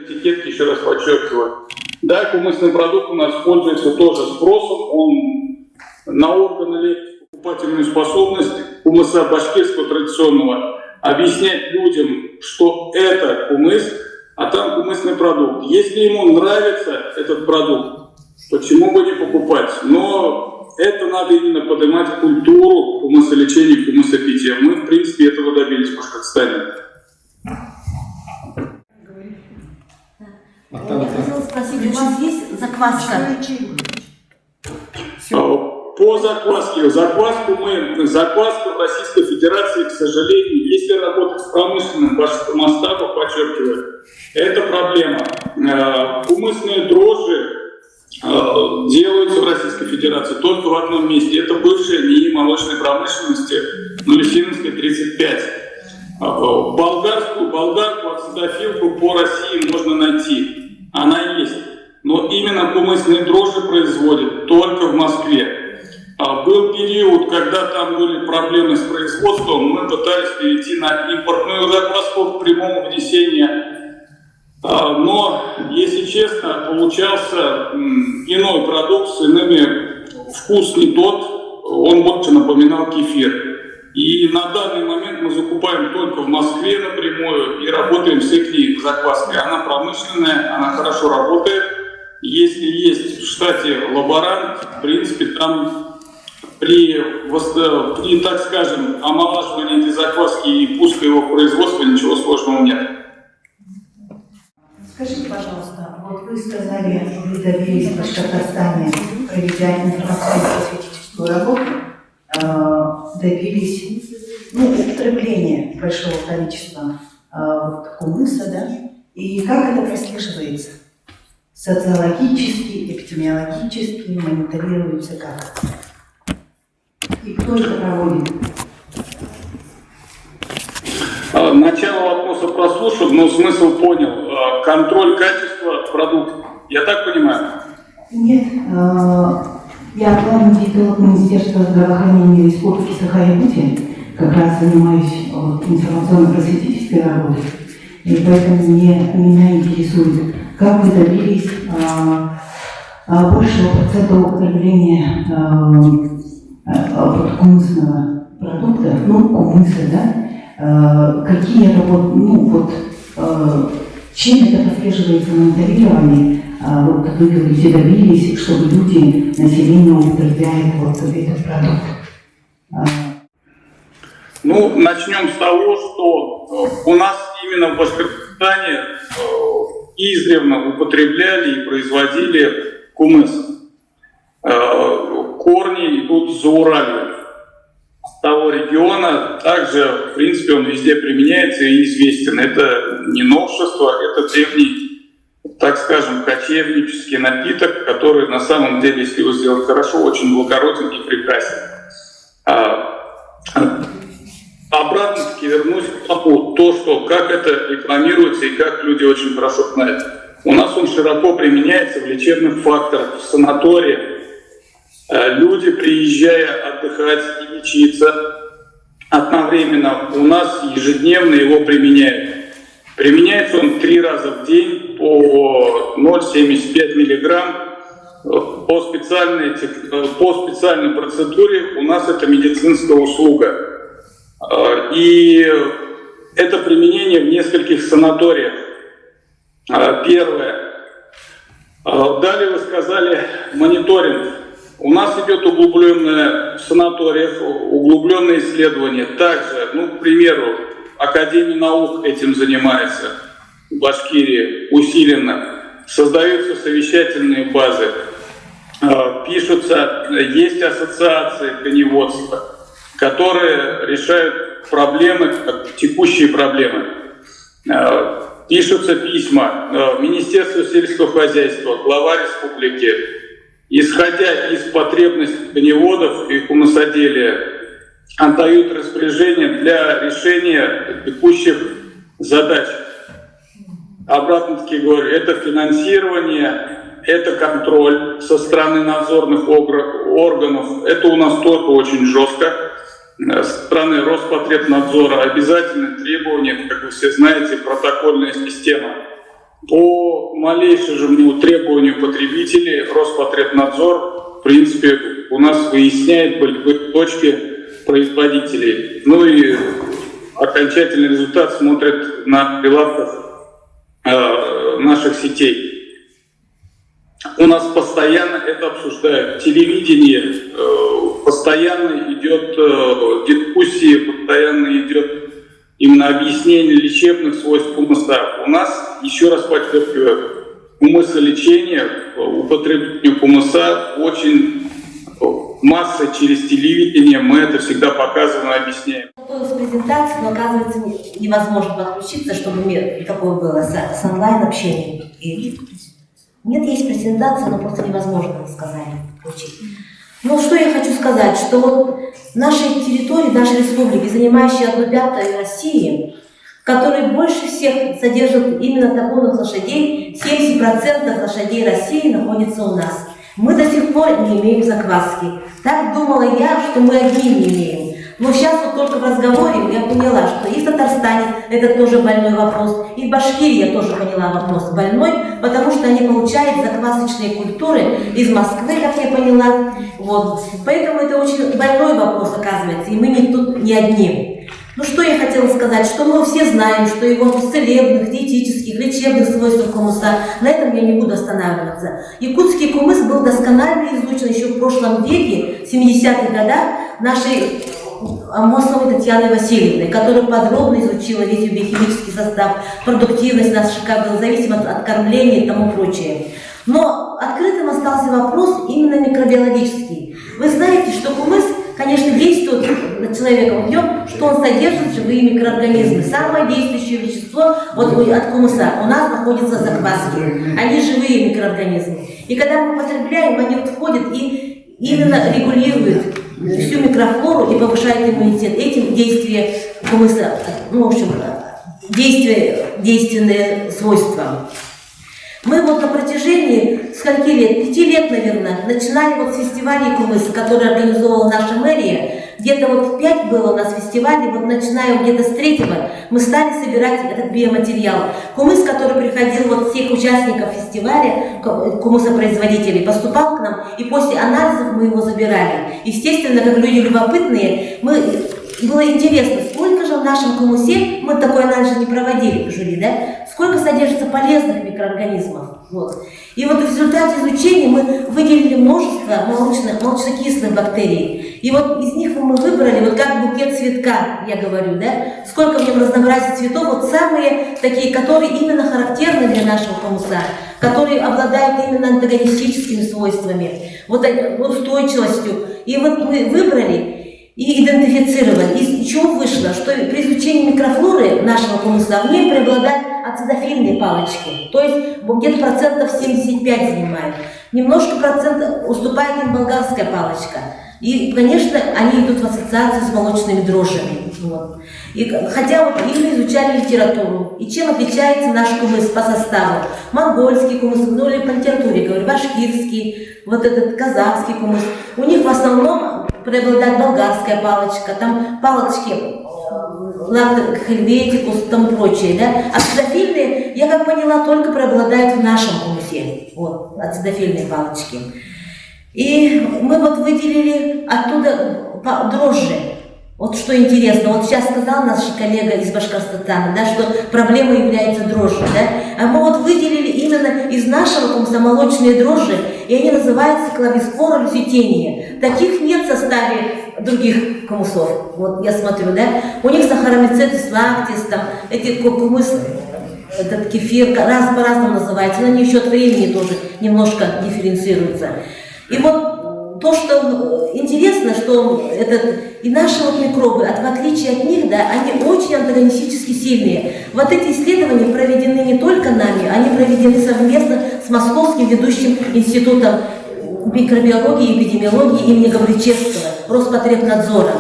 этикетки, еще раз подчеркиваю. Да, кумысный продукт у нас пользуется тоже спросом, он на органы лечит покупательную способность кумыса башкирского традиционного. Объяснять людям, что это кумыс, а там кумысный продукт. Если ему нравится этот продукт, почему бы не покупать? Но это надо именно поднимать культуру кумысолечения, кумысопития. Мы, в принципе, этого добились в Башкортостане. Я хотела спросить, у вас есть закваска? По закваске. Закваску в Российской Федерации, к сожалению, если работать в промышленном масштабе, подчеркиваю, это проблема. Кумысные дрожжи делаются в Российской Федерации только в одном месте. Это бывшая НИИ молочной промышленности Нулефиновская, 35. Болгарку, ацетофилку по России можно найти. Она есть. Но именно кумысные дрожжи производят только в Москве. Был период, когда там были проблемы с производством, мы пытались перейти на импортную закваску в прямом внесении. Но, если честно, получался иной продукт с иными, вкус не тот, он больше напоминал кефир. И на данный момент мы закупаем только в Москве напрямую и работаем с их закваской. Она промышленная, она хорошо работает. Если есть в штате лаборант, в принципе, там при, так скажем, омолаживании этой закваски и пуске его в производство ничего сложного нет. Скажите, пожалуйста, вот вы сказали, вы добились в Башкортостане, проведя информационно-просветительскую работу, добились употребления большого количества кумыса, да? И как это прослеживается? Социологически, эпидемиологически, мониторируется как? И кто это проводит? Начало вопроса прослушал, но смысл понял. Контроль качества продукта. Я так понимаю? Нет. Я главный диетолог Министерства здравоохранения Республики Саха-Якутия. Как раз занимаюсь информационно-просветительской работой. И поэтому меня интересует, как вы добились большего процента употребления кумысного продукта, кумыса, да? Какие работы, чем это прослеживается мониторирование? Вот вы говорите, добились, чтобы люди, население употребляет этот продукт. Начнем с того, что у нас именно в Башкортостане издревле употребляли и производили кумыс. Корни идут за Уралью. С того региона также, в принципе, он везде применяется и известен. Это не новшество, это древний, так скажем, кочевнический напиток, который на самом деле, если его сделать хорошо, очень благороден и прекрасен. Обратно-таки вернусь к тому, как это рекламируется и как люди очень хорошо знают. У нас он широко применяется в лечебных факторах, в санаториях. Люди, приезжая отдыхать и лечиться, одновременно у нас ежедневно его применяют. Применяется он 3 раза в день по 0,75 миллиграмм. По специальной процедуре у нас это медицинская услуга. И это применение в нескольких санаториях. Первое. Далее вы сказали мониторинг. У нас идет углубленное в санаториях, углубленное исследование. Также, к примеру, Академия наук этим занимается в Башкирии усиленно. Создаются совещательные базы, пишутся, есть ассоциации коневодства, которые решают проблемы, текущие проблемы. Пишутся письма Министерству сельского хозяйства, глава республики. Исходя из потребностей коневодов и кумысоделия, отдают распоряжение для решения текущих задач. Обратно-таки говорю, это финансирование, это контроль со стороны надзорных органов. Это у нас только очень жестко. Со стороны Роспотребнадзора обязательно требования, как вы все знаете, протокольная система. По малейшему требованию потребителей Роспотребнадзор, в принципе, у нас выясняет болевые точки производителей. Ну и окончательный результат смотрят на прилавках наших сетей. У нас постоянно это обсуждают. Телевидение, постоянно идет дискуссии, постоянно идет именно объяснение лечебных свойств хумуса. У нас, еще раз подчеркиваю, хумусолечение, употребление хумуса очень масса через телевидение, мы это всегда показываем и объясняем. С презентацией, но оказывается невозможно подключиться, чтобы такое было с онлайн-общением. Нет, есть презентация, но просто невозможно, сказали, включить. Ну, что я хочу сказать, что вот нашей территории, нашей республики, занимающей 1/5 России, которые больше всех содержат именно табунных лошадей, 70% лошадей России находится у нас. Мы до сих пор не имеем закваски. Так думала я, что мы одни не имеем. Но сейчас вот только в разговоре я поняла, что и в Татарстане это тоже больной вопрос, и в Башкирии я тоже поняла вопрос больной, потому что они получают заквасочные культуры из Москвы, как я поняла. Вот. Поэтому это очень больной вопрос, оказывается, и мы тут не одни. Ну что я хотела сказать, что мы все знаем, что его целебных, диетических, лечебных свойств хумуса, на этом я не буду останавливаться. Якутский хумус был досконально изучен еще в прошлом веке, в 70-х годах, нашей Амосовой Татьяной Васильевной, которая подробно изучила весь биохимический состав, продуктивность наших капел, зависимость от кормления и тому прочее. Но открытым остался вопрос именно микробиологический. Вы знаете, что хумус, конечно, действует на человека в нем, что он содержит живые микроорганизмы. Самое действующее вещество вот от хумуса у нас находится закваски. Они живые микроорганизмы. И когда мы употребляем, они вот входят и именно регулируют всю микрофлору и повышает иммунитет. Этим действие хумуса, ну, в общем, действенные свойства. Мы вот на протяжении скольки лет, 5 лет, наверное, начинали вот с фестивалей хумуса, который организовала наша мэрия. Где-то вот 5 было у нас фестивалей, вот начиная где-то с 3-го мы стали собирать этот биоматериал. Хумус, который приходил вот всех участников фестиваля, хумусопроизводителей, поступал к нам, и после анализов мы его забирали. Естественно, как люди любопытные, было интересно, сколько же в нашем хумусе, мы такой анализ не проводили в жюри, да? Сколько содержится полезных микроорганизмов. Вот. И вот в результате изучения мы выделили множество молочнокислых бактерий. И вот из них мы выбрали, вот как букет цветка, я говорю, да? Сколько в нем разнообразия цветов, вот самые такие, которые именно характерны для нашего хумуса, которые обладают именно антагонистическими свойствами, вот устойчивостью. И вот мы выбрали и идентифицировали. Из чего вышло, что при изучении микрофлоры нашего хумуса в ней преобладают ацидофильные палочки, то есть где-то процентов 75 занимают. Немножко процентов уступает им болгарская палочка. И, конечно, они идут в ассоциацию с молочными дрожжами. Вот. И, хотя вот мы изучали литературу, и чем отличается наш хумус по составу. Монгольский хумус, ну или по литературе, говорю, башкирский, вот этот казахский хумус. У них в основном преобладает болгарская палочка, там палочки лактохельветикус и тому прочее, да? Ацидофильные, я как поняла, только преобладают в нашем хумусе, вот, ацидофильные палочки. И мы вот выделили оттуда дрожжи. Вот что интересно, вот сейчас сказал наш коллега из Башкортостана, да, что проблемой является дрожжи, да? А мы вот выделили именно из нашего хумуса молочные дрожжи, и они называются клависпора люцитения. Таких нет в составе других хумусов. Вот я смотрю, да? У них сахаромицетис лактис, там, эти хумус, этот кефир, по-разному называется, но они еще от времени тоже немножко дифференцируются. И вот то, что интересно, что и наши вот микробы, в отличие от них, да, они очень антагонистически сильные. Вот эти исследования проведены не только нами, они проведены совместно с Московским ведущим институтом микробиологии и эпидемиологии имени Гавричевского, Роспотребнадзора.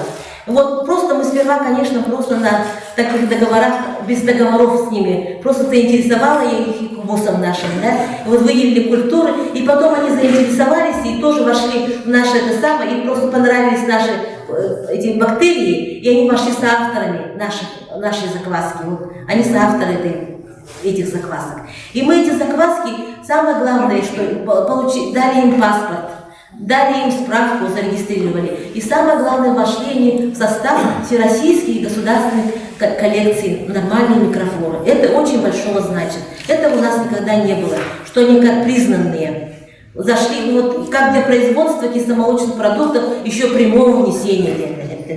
Вот просто мы сперва, конечно, просто на таких договорах, без договоров с ними, просто заинтересовала я их хумусом нашим, да, и вот выделили культуры, и потом они заинтересовались и тоже вошли в наше это самое, им просто понравились наши эти бактерии, и они вошли соавторами нашей закваски, вот, они соавторы этой этих заквасок. И мы эти закваски, самое главное, что дали им паспорт, дали им справку, зарегистрировали. И самое главное, вошли они в состав всероссийских и государственных коллекций нормальной микрофлоры. Это очень большого значит. Этого у нас никогда не было, что они как признанные. Зашли, вот как для производства кисломолочных продуктов еще прямого внесения,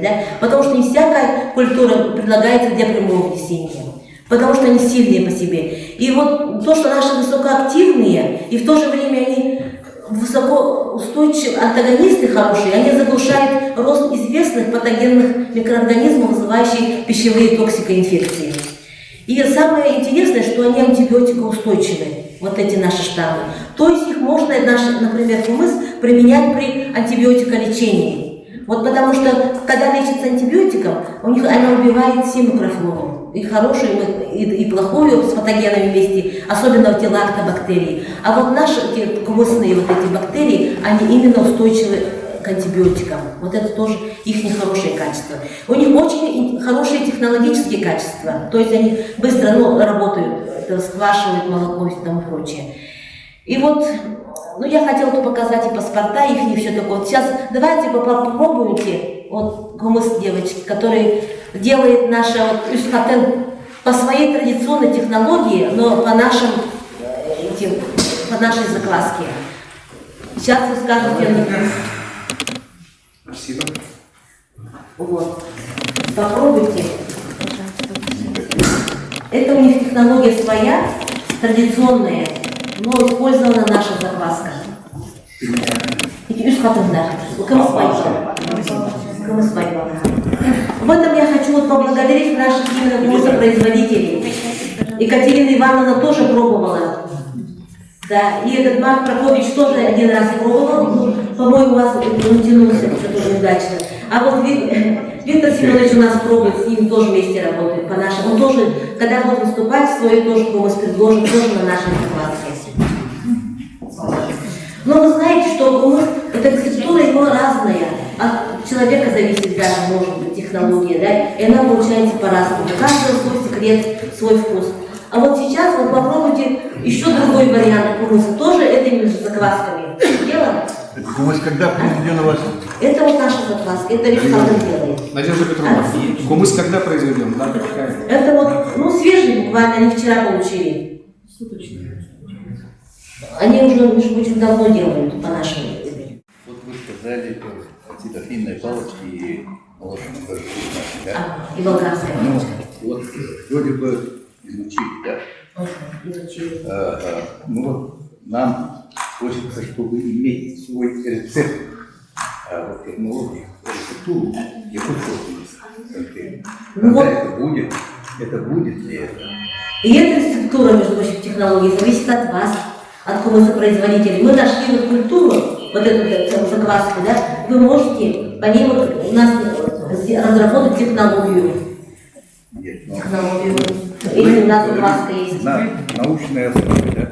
да? Потому что не всякая культура предлагается для прямого внесения, потому что они сильные по себе. И вот то, что наши высокоактивные, и в то же время они высокоустойчивые антагонисты хорошие, они заглушают рост известных патогенных микроорганизмов, вызывающих пищевые токсикоинфекции. И самое интересное, что они антибиотикоустойчивые, вот эти наши штаммы. То есть их можно, например, кумыс, применять при антибиотиколечении. Вот потому что, когда лечится антибиотиком, она убивает все микрофлору. И хорошую, и плохую с патогенами вместе, особенно в телах лактобактерий. А вот наши кумысные вот эти бактерии, они именно устойчивы к антибиотикам. Вот это тоже их нехорошие качества. У них очень хорошие технологические качества. То есть они быстро работают, сквашивают молоко и тому прочее. И вот, я хотела тут показать и паспорта их, и все такое. Вот сейчас давайте попробуйте, вот кумыс девочки, который делает наша вот Юскатен по своей традиционной технологии, но по нашей закваске. Сейчас вы скажете. Спасибо. Вот. Попробуйте. Это у них технология своя, традиционная, но использована наша закваска. В этом я хочу поблагодарить наших именно кумысопроизводителей. Екатерина Ивановна тоже пробовала. Да, и этот Марк Прокофьевич тоже один раз пробовал, по-моему, у вас натянулся, это тоже неудачно. А вот Виктор Семенович у нас пробует, с ним тоже вместе работает по-нашему. Он тоже, когда будет выступать, свой тоже кумыс предложит, тоже на нашей закваске. Но вы знаете, что кумыс, эта рецептура его разная. От человека зависит даже, может быть, технология, да, и она получается по-разному. У каждого свой секрет, свой вкус. А вот сейчас вы попробуйте еще другой вариант кумыса, тоже этими же заквасками. Дело? Кумыс когда произведен у вас? Это вот наша закваска, это Ришхалден делает. Надежда Петровна, кумыс когда произведен? Это вот, свежий буквально, они вчера получили. Они уже, очень давно делают по-нашему. Вот вы сказали цитофинной палочки и молочной палочки, да? И болгарская. Ну, вот вроде бы изучили, да? Изучили. Ну вот нам хочется, чтобы иметь свой рецепт, вот технологии, рецептуру, я хочу конкретно. Это будет ли это? И эта рецептура, между прочим, технологий зависит от вас, от кумысопроизводителей. Мы нашли вот культуру, вот эту закваску, да, вы можете по ней вот у нас разработать технологию. Нет, Технологию. Если у нас закваска есть. На научной основе, да?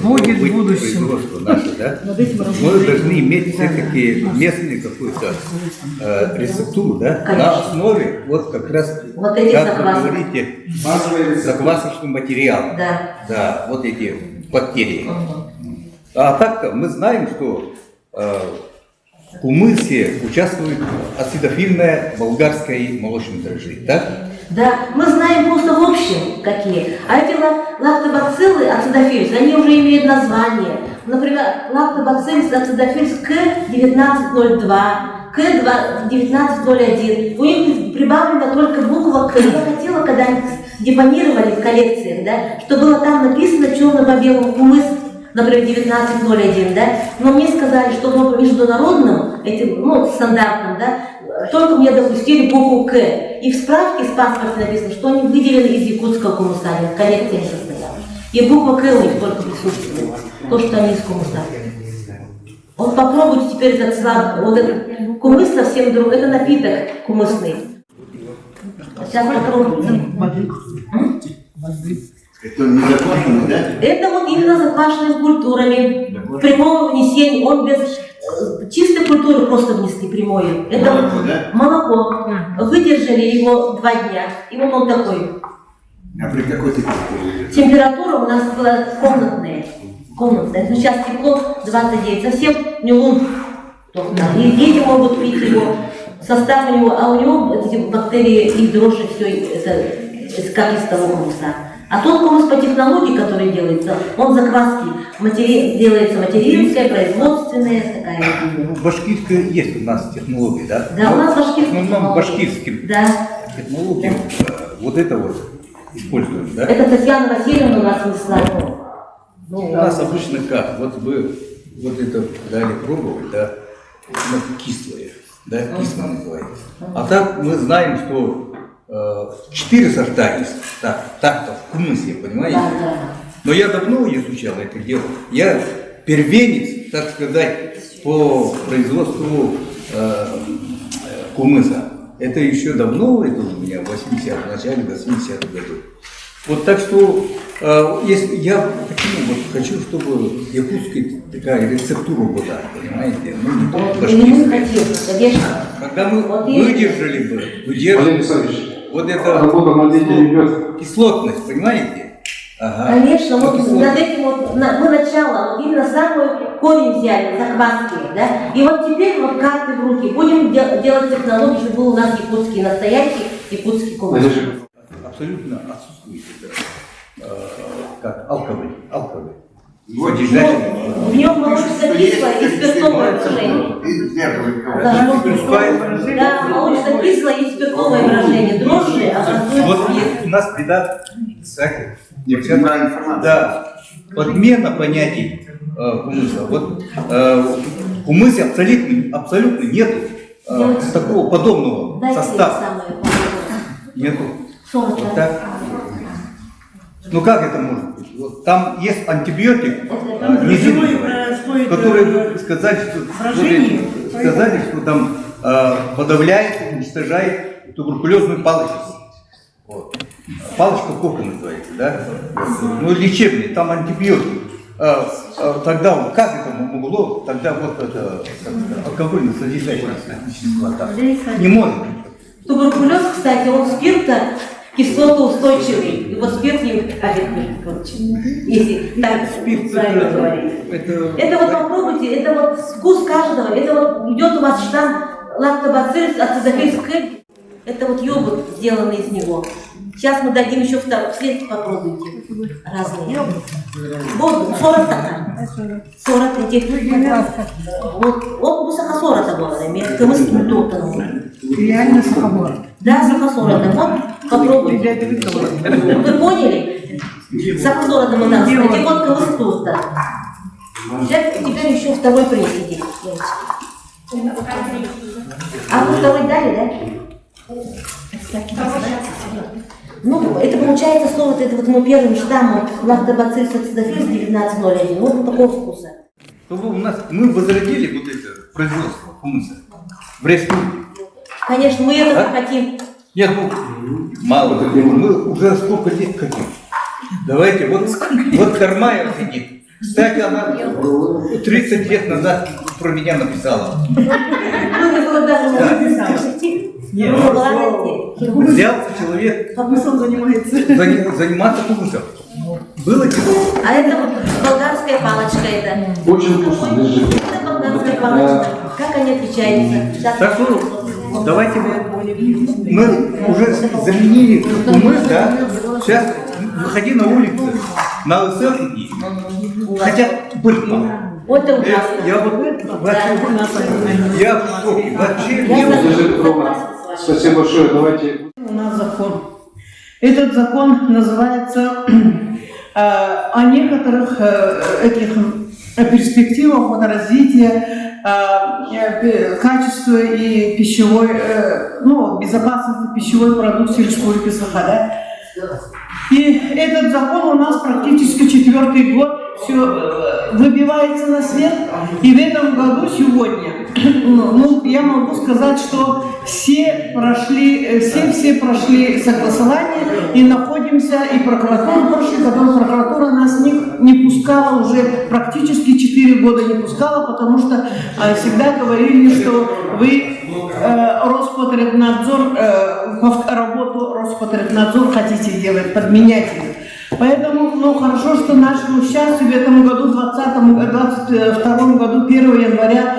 Будет будущее. Производство наше, да? Мы должны иметь все-таки местную какую-то рецептуру, да? На основе вот как раз, вот эти как вы заквасок. говорите, заквасочный материал. Да. Да, вот эти бактерии. А так-то мы знаем, что в кумысе участвует ацидофильная болгарская молочная дрожжи, так? Да, мы знаем просто в общем какие. А эти лактобациллы ацидофилис, они уже имеют название. Например, лактобациллис ацидофилис К1902, К1901. У них прибавлена только буква К. Я хотела, когда они депонировали в коллекциях, да, что было там написано черным по белому кумыс, например, 1901, да, но мне сказали, что по международным, этим, стандартным, да, только мне допустили букву К. И в справке с паспорта написано, что они выделены из якутского кумыса, они в коллекции состоят. И буква К у них только присутствует, то, что они из кумыса. Вот попробуйте теперь этот кумыс совсем другой, это напиток кумысный. Сейчас попробуйте. Это не заквашенный, да? Это вот именно заквашенный с культурами. Прямого внесения, он без чистой культуры просто внесли прямое. Это Молоко, да? молоко. Выдержали его 2 дня, и вот он такой. А при какой температуре? Температура у нас была комнатная. Но сейчас тепло 29, совсем не лун. И дети могут пить его, состав у него, а у него эти бактерии и дрожжи, все это из капистого хумуса. А тот хумус по технологии, который делается, он закваски делается материнская, производственная, такая. Башкирская есть у нас технология, да? Да, у нас башкирские технологии. Башкирским Да. технологиям вот это вот используем, да? Это Татьяна Васильевна у нас внесла. Ну, у нас обычно как? Вот вы вот это дали пробовать, да? Ну, кислое, да? Кислое называется. А так мы знаем, что 4 сорта есть. Так-то в хумусе, понимаете? Да. Но я давно изучал это дело. Я первенец, так сказать, по производству хумуса. Это еще давно, это у меня в 80-х, в начале 80-х годов. Вот так что, если я хочу, чтобы якутская такая рецептура была, понимаете? Ну, не только Мы башкирская. хотим, конечно. Когда мы Вот выдержали бы, Владимир Александрович, вот это работа над этим идет. кислотность, понимаете? Ага. Конечно, вот кислотность. над этим вот, мы начало, вот именно самый корень взяли, закваски, да, и вот теперь вот карты в руки, будем делать технологии, чтобы был у нас якутский настоящий, якутский хумус. Абсолютно отсутствует это, как алкоголь. В нем молочно-кислое и спиртовое брожение. Да, молочно-кислое и спиртовое брожение. Дрожжи образуют Вот спирт. у нас беда, кстати, Неправильная информация. да, подмена понятий хумуса. Вот в хумусе абсолютно нету такого подобного Дайте состава. самое Нету. 40, Вот да. так. Ну как это может быть? Вот там есть антибиотик, незидимый, который вы сказали, что там подавляет, уничтожает туберкулезную палочку. Вот. Палочка кока называется, да? Ну лечебный, там антибиотик. Тогда как это могло? Тогда вот это алкогольно содержащие вещества там не может. Туберкулез, кстати, он спирта кислотоустойчивый. Его спирт не короче, если так Спирт правильно говорить. Это вот попробуйте, это вот вкус каждого, это вот идет у вас штамм лактобациллус ацидофилус кэп. Это вот йогурт, сделанный из него. Сейчас мы дадим еще вслед, попробуйте. Разные. Вот 40 такая. 40 этих. Вот мусаха 40 такого, Реально сахабор. да, сахасора, вот попробуйте. Вы поняли? Сахасора мы нас, эти вот кавастуста. Теперь еще второй принесите, девочки. А вы второй дали, да? Ну, это получается 40, это вот мы первым штаммом лактобациллус ацидофилус 1901, вот такого вкуса. Чтобы мы возродили вот это производство хумуса в республике. Конечно, мы этого хотим. Нет, ну, мало, мы уже сколько лет хотим. Давайте, вот Кармаева сидит. Кстати, она 30 лет назад про меня написала. Ну, не было даже Взял человек заниматься хумусом. Было дело. А это вот болгарская палочка, это. Очень вкусно, держите. Это болгарская палочка. Как они отличаются? Сейчас. Так что давайте мы уже заменили хумус, да? Сейчас выходи на улицу, на ЛСР иди. Хотя быть мало. Вот это ужасно. Я вот я в шоке. Вообще Я не Надежда Петровна, спасибо большое. Давайте. У нас закон. Этот закон называется о некоторых этих перспективах развития качества и пищевой, безопасности пищевой продукции Республики Саха. Да? И этот закон у нас практически 4-й год все выбивается на свет. И в этом году сегодня, я могу сказать, что все прошли согласование и находимся, и прокуратура прошли, потому что прокуратура нас не пускала уже практически 4 года не пускала, потому что всегда говорили, что вы Роспотребнадзор, работу Роспотребнадзор хотите делать, подменять их. Поэтому, ну, хорошо, что нашему счастью в этом году, 2022 году, 1 января,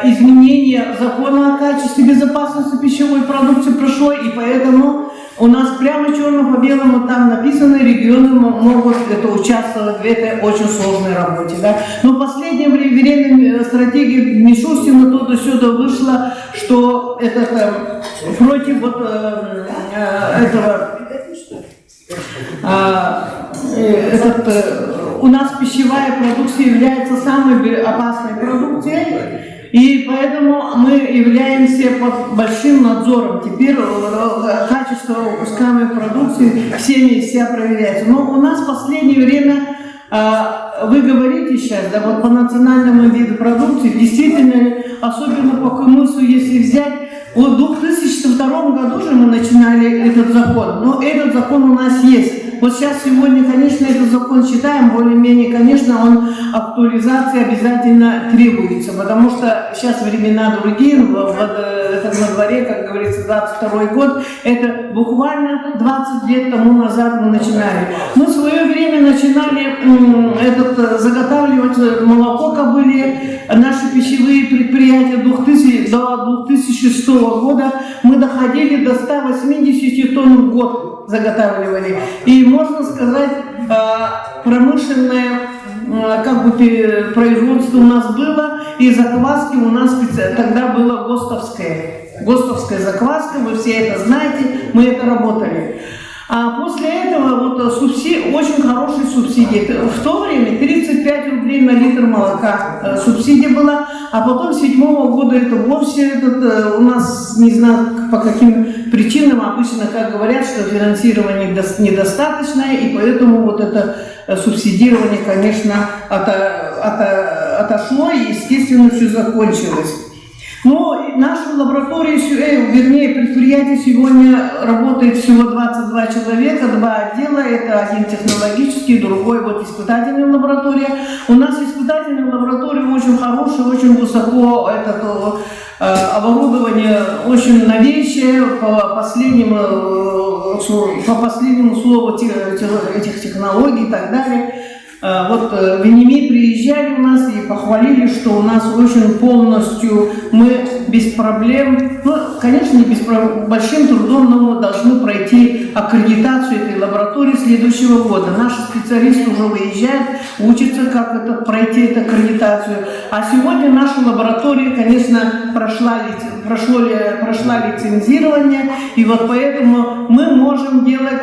изменение закона о качестве безопасности пищевой продукции прошло, и поэтому у нас прямо черно по белому там написано, регионы могут участвовать в этой очень сложной работе. Да? Но в последнее время стратегия Мишустина туда-сюда вышла, что это против вот этого... у нас пищевая продукция является самой опасной продукцией, и поэтому мы являемся под большим надзором. Теперь качество выпускаемой продукции всеми вся проверяется. Но у нас в последнее время, вы говорите сейчас, да, вот по национальному виду продукции, действительно, особенно по КМСу, если взять, в 2002 году же мы начинали этот закон, но этот закон у нас есть. Вот сейчас сегодня, конечно, этот закон читаем, более-менее, конечно, он актуализации обязательно требуется, потому что сейчас времена другие, это на дворе, как говорится, 22 год, это буквально 20 лет тому назад мы начинали. Мы в свое время начинали заготавливать молоко кобыли, наши пищевые предприятия до 2006 года мы доходили до 180 тонн в год заготавливали. И можно сказать, промышленное как бы производство у нас было, и закваски у нас тогда было ГОСТовская закваска, вы все это знаете, мы это работали. А после этого вот очень хорошие субсидии. В то время 35 рублей на литр молока субсидия была, а потом с 2007 года это вовсе у нас, не знаю по каким причинам, обычно как говорят, что финансирование недостаточное, и поэтому вот это субсидирование, конечно, отошло, и, естественно, все закончилось. Но наша лаборатория, вернее, предприятие сегодня работает всего 22 человека, 2 отдела, это один технологический, другой вот испытательная лаборатория. У нас испытательная лаборатория очень хорошая, очень высоко, оборудование очень новейшее, по последнему слову этих технологий и так далее. Вот в НИМИ приезжали у нас и похвалили, что у нас очень полностью мы без проблем, ну, конечно, не без большим трудом, но мы должны пройти аккредитацию этой лаборатории следующего года. Наши специалисты уже выезжают, учатся, как пройти эту аккредитацию. А сегодня наша лаборатория, конечно, прошла лицензирование, и вот поэтому мы можем делать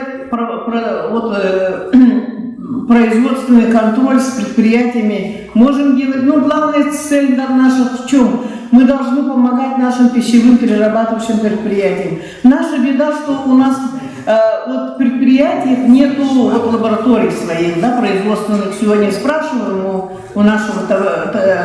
производственный контроль с предприятиями, можем делать, но главная цель наша в чем? Мы должны помогать нашим пищевым перерабатывающим предприятиям. Наша беда, что у нас в предприятиях нету лабораторий своих, да, производственных. Сегодня спрашиваем у нашего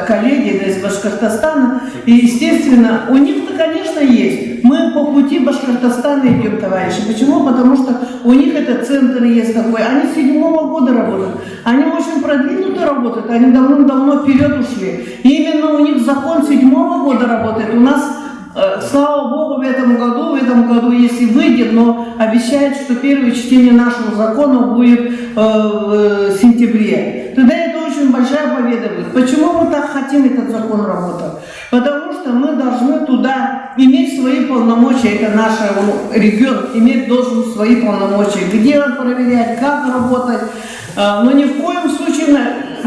коллеги из Башкортостана, и, естественно, у них-то, конечно, есть. Мы по пути Башкортостана идем, товарищи. Почему? Потому что у них это центр есть такой. Они с 2007 года работают. Они очень продвинуто работают. Они давно вперед ушли. И именно у них закон с 2007 года работает. У нас, слава Богу, в этом году, если выйдет, но обещают, что первое чтение нашего закона будет в сентябре. Тогда это очень большая победа будет. Почему мы так хотим этот закон работать? Потому что мы должны туда иметь свои полномочия, это наш регион должен свои полномочия, где он проверять, как работать, но ни в коем случае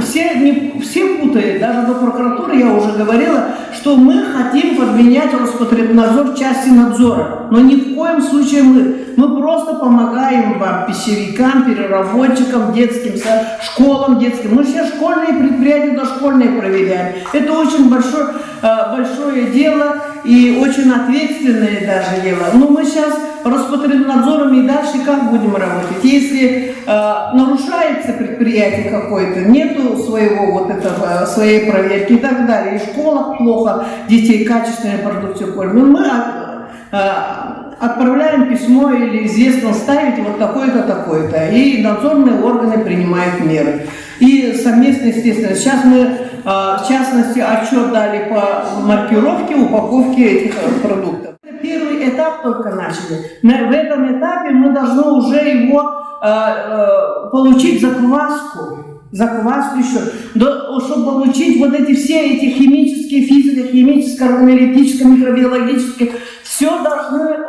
все путают, даже до прокуратуры я уже говорила, что мы хотим подменять Роспотребнадзор в части надзора, но ни в коем случае мы просто помогаем вам, пищевикам, переработчикам, детским школам, детским. Мы все школьные предприятия дошкольные проверяем. Это очень большое дело и очень ответственное даже дело. Но мы сейчас Роспотребнадзором и дальше как будем работать? Если нарушается предприятие какое-то, нету своей проверки и так далее, и в школах плохо, детей качественной продукции кормят, мы отправляем письмо или известно ставить вот такое-то, такое-то, и надзорные органы принимают меры. И совместно, естественно, сейчас мы в частности, отчет дали по маркировке, упаковке этих продуктов. Первый этап только начали. В этом этапе мы должны уже его получить закваску еще, чтобы получить вот эти все эти химические, физико-химические, органолептические, микробиологические, все должны,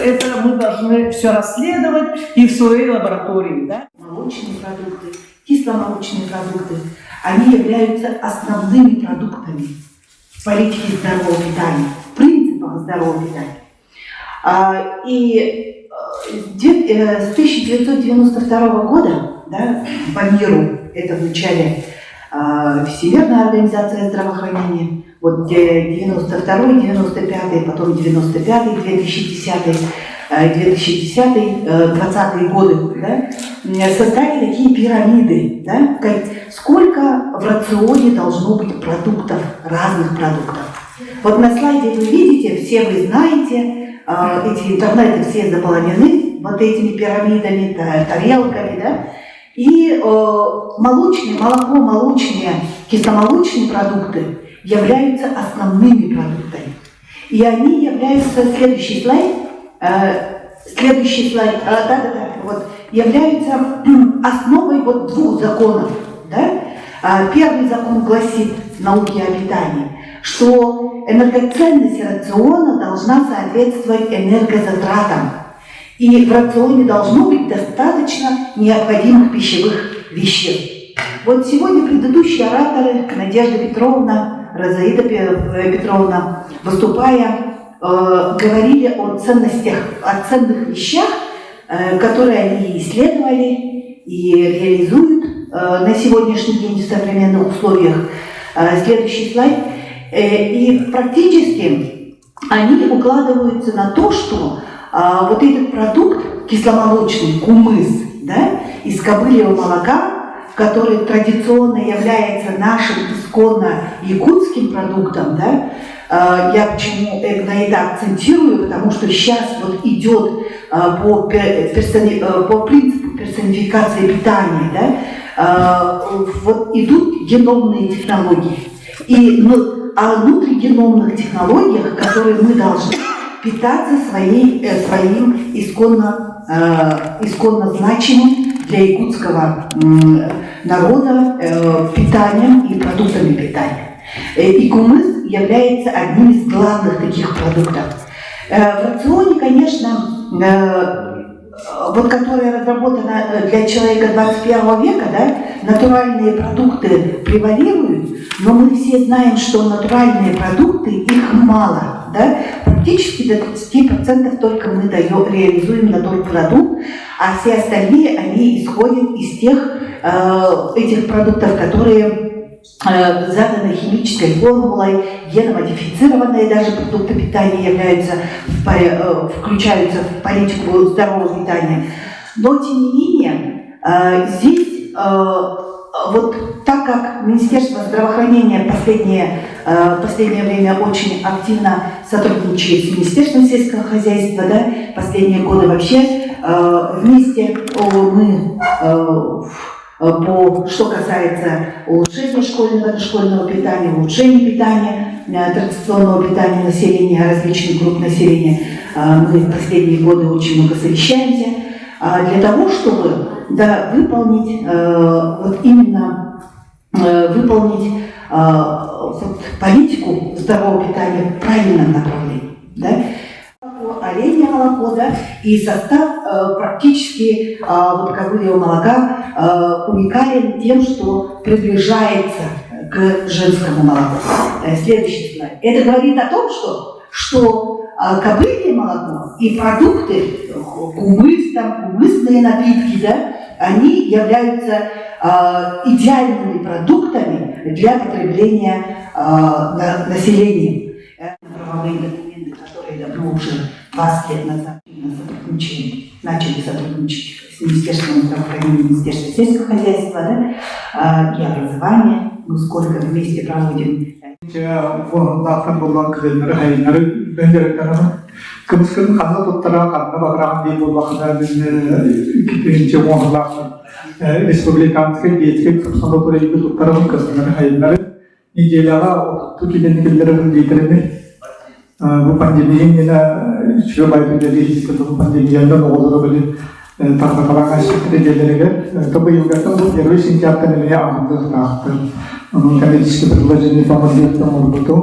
это мы должны все расследовать и в своей лаборатории, да? Молочные продукты, кисломолочные продукты, они являются основными продуктами политики здорового питания, принципах здорового питания. И с 1992 года, да, по миру, это в начале Всемирная организация здравоохранения, вот 92-й, 95-й, потом 95-й, 2010-й, 2010-2020 годы, да, создали такие пирамиды, да, сколько в рационе должно быть продуктов, разных продуктов. Вот на слайде вы видите, все вы знаете, эти интернеты все заполнены вот этими пирамидами, тарелками, да, и молочные, молоко, молочные, кисломолочные продукты являются основными продуктами. И они являются, следующий слайд, вот, являются основой вот двух законов. Да? Первый закон гласит в науке о питании, что энергоценность рациона должна соответствовать энергозатратам. И в рационе должно быть достаточно необходимых пищевых веществ. Вот сегодня предыдущие ораторы, Надежда Петровна, Розаида Петровна, выступая, говорили о ценностях, о ценных вещах, которые они исследовали и реализуют на сегодняшний день в современных условиях. Следующий слайд. И практически они укладываются на то, что вот этот продукт кисломолочный, кумыс, да, из кобыльего молока, который традиционно является нашим исконно якутским продуктом, да, я почему на это акцентирую, потому что сейчас вот идет по принципу персонификации питания, да, вот идут геномные технологии. И о внутригеномных технологиях, которые мы должны питаться своим исконно значимым для якутского народа питанием и продуктами питания. И кумыс является одним из главных таких продуктов. В рационе, конечно, вот которая разработана для человека 21 века, да, натуральные продукты превалируют, но мы все знаем, что натуральные продукты, их мало. Да? Практически до 30% только мы реализуем натурпродукт, а все остальные, они исходят из тех этих продуктов, которые заданы химической формулой, геномодифицированные даже продукты питания включаются в политику здорового питания. Но, тем не менее, здесь, вот так как Министерство здравоохранения в последнее время очень активно сотрудничает с Министерством сельского хозяйства, да, последние годы вообще вместе мы что касается улучшения школьного и дошкольного питания, улучшения питания, традиционного питания населения, различных групп населения, мы в последние годы очень много совещаемся для того, чтобы выполнить вот именно вот политику здорового питания в правильном направлении. Да? Оленье молоко, да, и состав практически вот кобыльего молока уникален тем, что приближается к женскому молоку. Следующий слайд. Это говорит о том, что кобылье молоко и продукты, кумысные напитки, да, они являются идеальными продуктами для потребления населением. Правовые документы, которые давно уже 20 лет назад начали сотрудничать с Министерством здравоохранения, Министерством сельского хозяйства, да, и образования. Мы сколько вместе проводим. республиканской детской санаторий продуктарын кызмын хайынлары неделяға 30 километрлерін дейтеріне bu pandemiyanın yine şu bayramda bu pandemiyanın olduğunu böyle tartakalan şekilde tabi yıllarda bu yarı sincatten ne anlattı tahtı onun kendi ilişkilerinde tamamlayan oldu.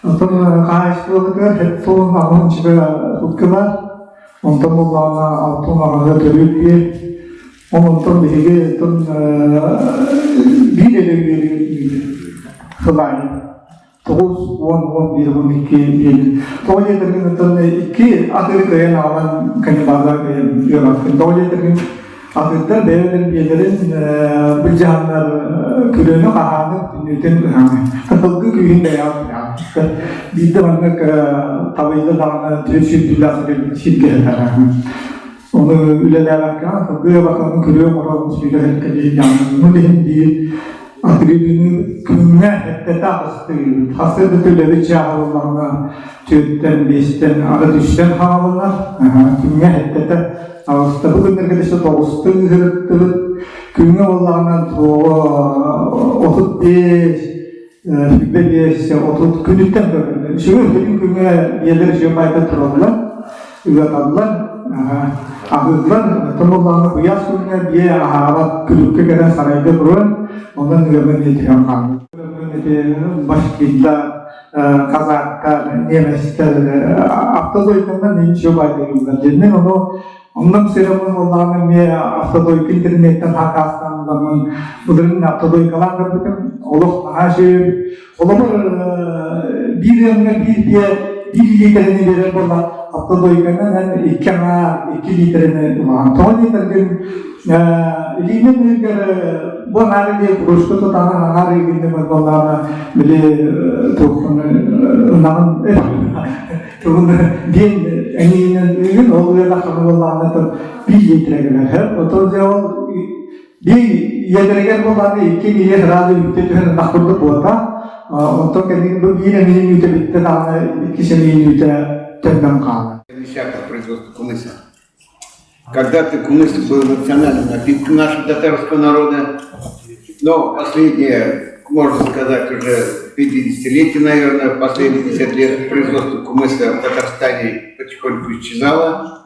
Ondan karşılıklı hep son anın içinde tutkular ondan olana altın ağırlığı törüp ondan bir kılayım. 9-10-11-12 Toya tergin betul iki akhir kaya nawan kaya baza kaya yorakin Toya tergin akhirnya devletin bilerin berjalan kerana kahannya penelitian berhangat tapi kini daya di mana ke tawajar dalam tujuh juta sebelum sihir onu ilerlerken tabii bakalım kerana orang sudah kerja mungkin di Akribini kümne hette tapıstı. Hasta bütünleri çağırırlarına tüytten, beşten, ara düşten havalar. Kümne hette de ağustos. Bugün arkadaşlar doğustu, hırıttı. Kümne olanlar 35, 55, 30 günlükten böyle. Şöyle bir kümne yerleri şu bayda turarlar. Üvetadılar. Ağızlar, tamamlarına bu yaz gününe bir hava külükke gelen sarayda duran. Ondan nöbet ediyorum. Başkentler, Kazaklar, Nemesler, Avtodoy'dan ne işe başlıyorlar. Cennet ondan seramın olanın bir Avtodoy internetten hakastan olan bunların Avtodoy kalan kapıdan olup her şey olabilir bir yönde bir litrenin verir burada Avtodoy'dan iki litrenin olan. Ton litrenin Limin bu hari buruştu da tanah hari günde mesela bile tohumdan din eninin oluyor da kanallarında da bir litre gelir. Otoyol bir yedreger bu iki litre herhalde yükletiyor nakırdı bu da. Untuk kendi bu bir emin yüklete bitti daha iki sene yüklete tendang kalan. Производство кумыса. Когда-то кумыс был национальным напитком нашего татарского народа, но последние, можно сказать, уже 50-летие, наверное, последние 50 лет производство кумыса в Татарстане потихоньку исчезало.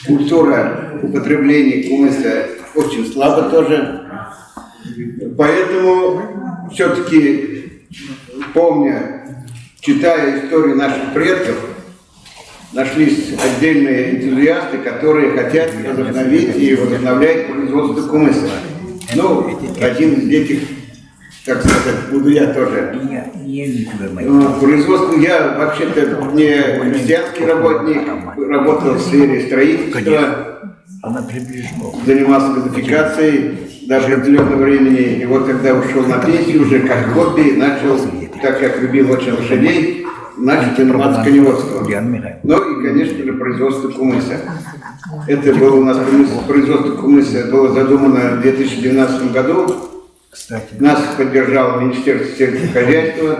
Культура употребления кумыса очень слабо тоже. Поэтому все-таки, помня, читая историю наших предков, нашлись отдельные энтузиасты, которые хотят возобновить и возобновлять производство кумыса. Ну, один из этих, так сказать, буду я тоже. Производство, я вообще-то не христианский работник, работал в сфере строительства, занимался газификацией даже определенного времени. И вот когда ушел на пенсию, уже как хобби, начал, так как любил очень лошадей, начал заниматься коневодством. Ну и, конечно же, производство кумыса. Это было у нас производство кумыса было задумано в 2012 году. Нас поддержало Министерство сельского хозяйства.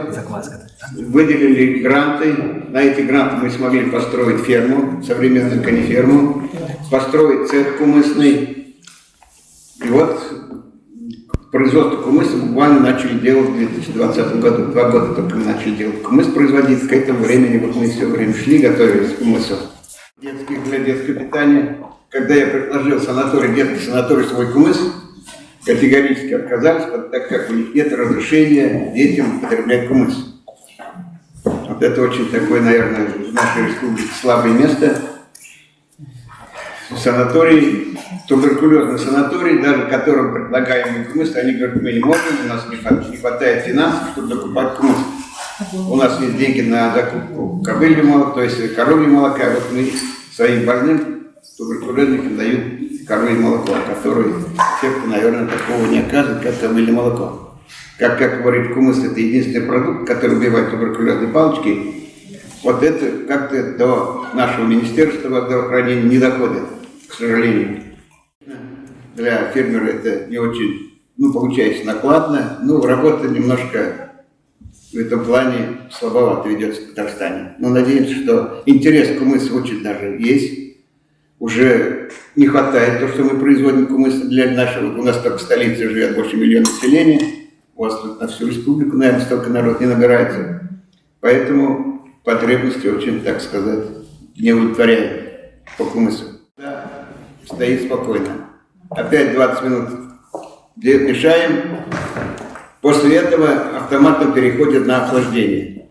Выделили гранты. На эти гранты мы смогли построить ферму, современную конеферму, построить цех кумысный. И вот производство кумыса буквально начали делать в 2020 году. 2 года только мы начали делать кумыс производить. К этому времени вот мы все время шли, готовились к кумысу. Для детского питания. Когда я предложил санаторий, детский санаторий свой кумыс, категорически отказались, так как у них нет разрешения детям употреблять кумыс. Вот это очень такое, наверное, в нашей республике слабое место. Санаторий, туберкулезный санаторий, даже которым предлагаем кумыс, они говорят, мы не можем, у нас не хватает финансов, чтобы закупать кумыс. У нас есть деньги на закупку кобыльего молока, то есть коровьего молока, вот мы своим больным туберкулезникам дают коровье молоко, которое эффекта, наверное, такого не оказывает, как кобылье молоко. Как говорит кумыс, это единственный продукт, который убивает туберкулезные палочки. Вот это как-то до нашего Министерства здравоохранения не доходит, к сожалению. Для фермера это не очень, получается накладно, работа немножко в этом плане слабовато ведется в Татарстане. Но надеемся, что интерес к кумысу очень даже есть. уже не хватает то, что мы производим кумыс для нашего. У нас только в столице живет больше миллиона населения. У вас тут на всю республику, наверное, столько народ не набирается. Поэтому потребности очень, так сказать, не удовлетворяют по кумысу. Да, стоит спокойно. Опять 20 минут мешаем. После этого автоматом переходит на охлаждение.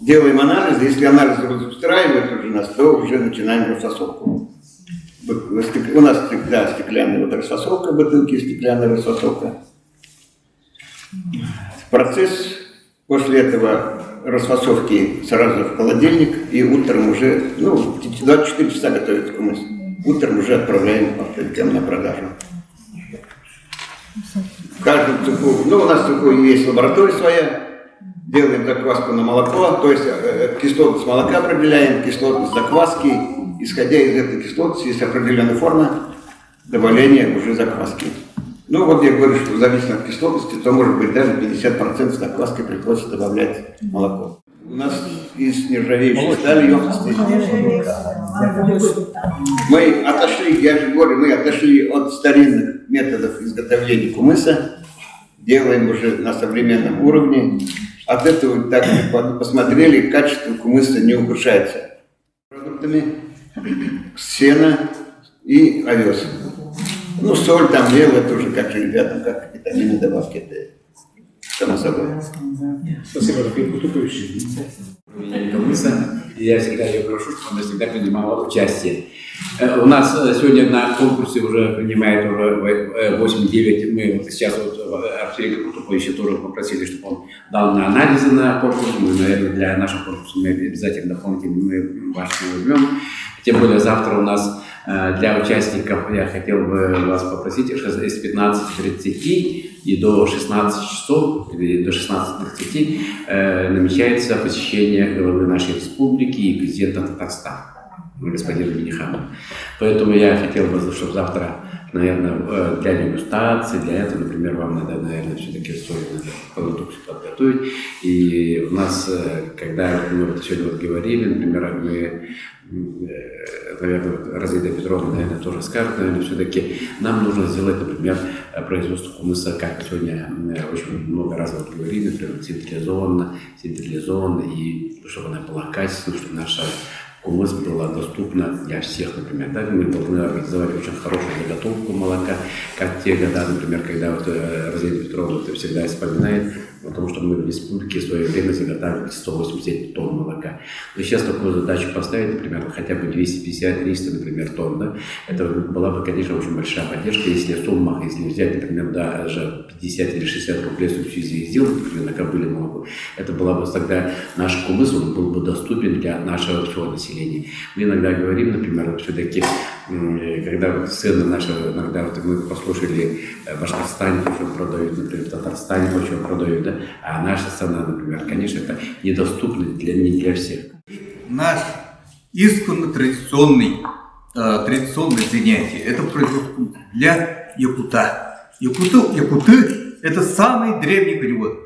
Делаем анализы. Если анализ устраивает уже нас, то уже начинаем расфасовку. У нас всегда стеклянная вот расфасовка, бутылки, стеклянная расфасовка. Процесс после этого расфасовки сразу в холодильник, и утром уже, 24 часа готовится кумыс. Утром уже отправляем автоматом на продажу. В каждом цеху, у нас в цеху есть лаборатория своя, делаем закваску на молоко, то есть кислотность молока определяем, кислотность закваски, исходя из этой кислотности есть определенная форма добавления уже закваски. Я говорю, что зависит от кислотности, то может быть даже 50% закваски приходится добавлять молоко. У нас из нержавеющей стали емкости. Мы отошли, я же говорю, мы отошли от старинных методов изготовления кумыса, делаем уже на современном уровне. От этого так посмотрели, качество кумыса не ухудшается. Продуктами сено и овес. Соль там, мел, это уже как же ребятам, как витамины добавки, это само собой. Спасибо, Рафик Кутукович. Я всегда ее прошу, чтобы она всегда принимала участие. У нас сегодня на конкурсе уже принимает уже 8-9. Мы сейчас Арсений Кутуковича тоже попросили, чтобы он дал на анализы на конкурс. Мы, наверное, для нашего конкурса мы обязательно дополнительно ваш возьмем. Тем более завтра у нас для участников я хотел бы вас попросить с 15:30 и до 16 часов, или до 16:30 намечается посещение главы нашей республики и президента Татарстана, господина Миниханова. Поэтому я хотел бы, чтобы завтра, наверное, для дегустации, для этого, например, вам надо, наверное, все-таки продукцию подготовить. И у нас, когда мы сегодня говорили, например, мы, наверное, Розида Петровна, наверное, тоже скажет, наверное, все-таки нам нужно сделать, например, производство кумыса, как сегодня очень много раз говорили, например, централизованно, и чтобы она была качественной, чтобы наша кумыс была доступна для всех, например. Да? Мы должны организовать очень хорошую заготовку молока, как те года, например, когда Розида Петровна всегда вспоминает, потому что мы в республике в свое время заготавливали 180 тонн молока. Но сейчас такую задачу поставить, например, хотя бы 250-300, например, тонн, да? Это была бы, конечно, очень большая поддержка, если в суммах, если взять, например, даже 50 или 60 рублей субсидии сделать, например, на кобыле молоко, это была бы тогда наш кумыс, он был бы доступен для нашего всего населения. Мы иногда говорим, например, все-таки, когда цены наши, иногда мы послушали, в Башкортостане почему продают, например, в Татарстане почему продают, да? А наша цена, например, конечно, это недоступно не для всех. Наш исконно традиционное занятие – это производство для якута. Якуты – это самый древний перевод.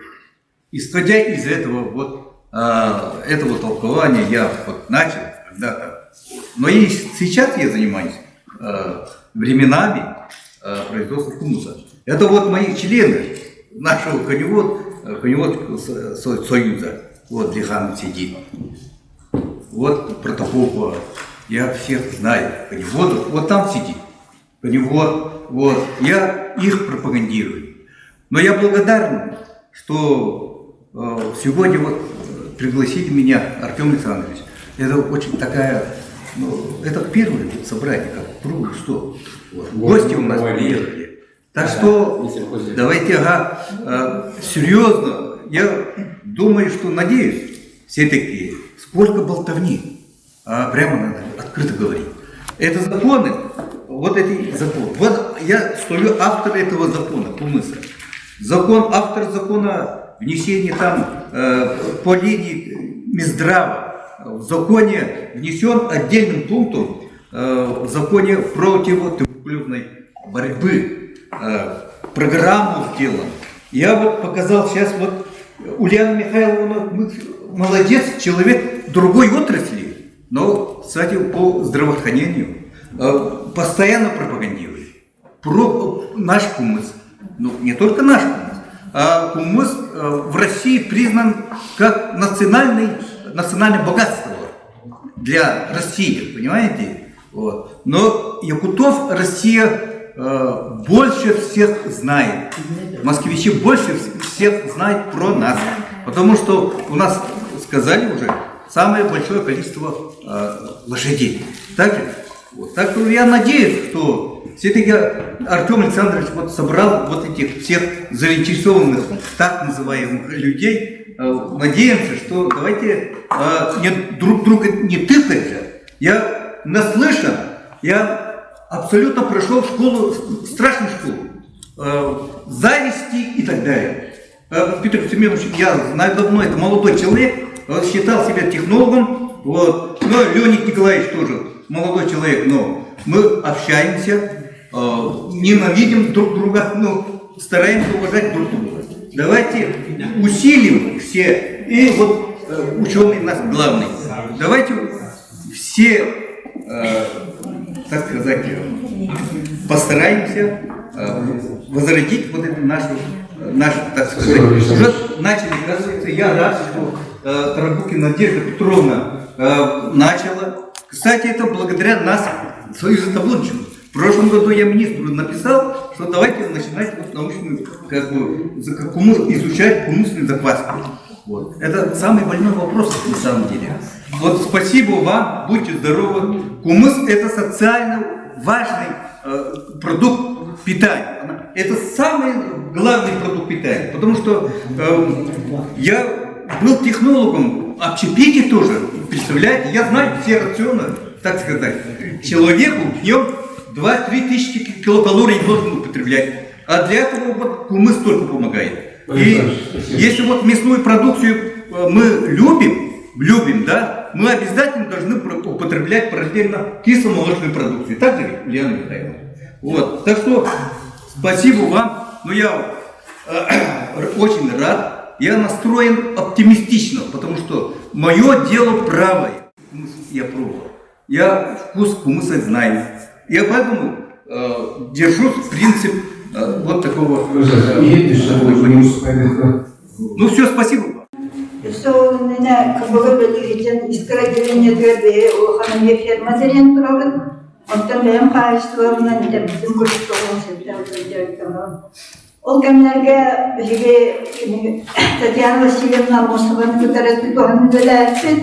Исходя из этого толкования я начал когда-то. Но и сейчас я занимаюсь временами производства хумуса. Это мои члены нашего коневод союза. Лихан сидит. Протопопова. Я всех знаю. Коневодов. Там сидит. Коневод. Я их пропагандирую. Но я благодарен, что сегодня пригласили меня, Артем Александрович. Это очень такая, это первое собрание, как круглый стол. Гости у нас приехали. Так что давайте, серьезно, я думаю, что надеюсь, все-таки, сколько болтовни, прямо надо открыто говорить. Это законы, эти законы. Я стою автор этого закона, кумыса. Автор закона внесения по линии Минздрава. В законе внесен отдельным пунктом в законе противотуберкулезной борьбы. Программу сделан. Я показал сейчас, Ульяна Михайловна, молодец, человек другой отрасли, но, кстати, по здравоохранению. постоянно пропагандирует про наш кумыс. Ну, не только наш кумыс, а кумыс в России признан как национальное богатство для России, понимаете? Вот. Но якутов Россия больше всех знает. Москвичи больше всех знают про нас. Потому что у нас, сказали уже, самое большое количество лошадей. Так же? Вот. Так что я надеюсь, что все-таки Артем Александрович вот собрал вот этих всех заинтересованных, так называемых людей. Надеемся, что давайте друг друга не тыкать же. Я наслышан, я абсолютно прошел школу, страшную школу, зависти и так далее. Петр Семенович, я знаю давно, это молодой человек, считал себя технологом, вот. Но Леонид Николаевич тоже молодой человек, но мы общаемся, ненавидим друг друга, но стараемся уважать друг друга. Давайте усилим все, и вот ученый у нас главный, давайте все, так сказать, постараемся возродить вот это наше, так сказать, уже начали, оказывается, я рад, что Тарабукина Надежда Петровна начала. Кстати, это благодаря нас, Союзу Таблончику. В прошлом году я министру написал, что давайте начинать вот научную, изучать кумысную закваску. Вот. Это самый больной вопрос на самом деле. Вот спасибо вам, будьте здоровы. Кумыс – это социально важный продукт питания. Это самый главный продукт питания. Потому что я был технологом, общепите тоже, представляете? Я знаю все рационы, так сказать. Человеку днем 2-3 тысячи килокалорий должен употреблять. А для этого вот кумыс только помогает. И если вот мясную продукцию мы любим, да, мы обязательно должны употреблять параллельно кисломолочную продукцию. Так же, Лена Михайловна? Вот. Так что спасибо вам. Но я очень рад. Я настроен оптимистично, потому что мое дело правое. Я пробовал. Я вкус кумыса знаю. Я поэтому держусь в принцип вот такого. Ну все, спасибо. Что у меня как бы выбрали искоротение древе у ханами ферма зерен травы, он там я качество на этом ол камерге бізге Татьяна Васильевна Мосованы көтеретін тоғын біләтпет.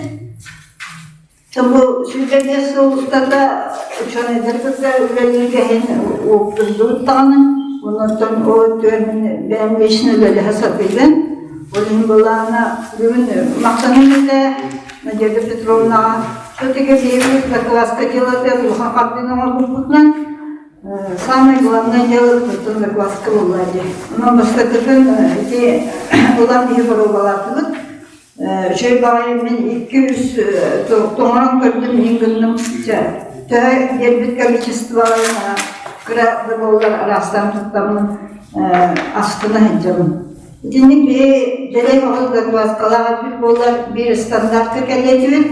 Тому сөйлеге соғыстарда ученыйдерді өлелерге оқтыздырып тағаны, онықтан о төрін бәм вешіні өлелі хасап еден. Onun bulağına bugün maksanımızda Надежда Петровна все-таки делает закваска делает, я капли на самое главное дело это закваска в уладе. Но бастакытын эти улам ебаровалатывыт. Шей бағай мен 200 тоңан көрдім мен күннің тәй дербет количество кіра болар арастан тұттамын астына хенжалым. Денег дерек оғыз закваскалаға бір болар бір стандартқа кәлетівет.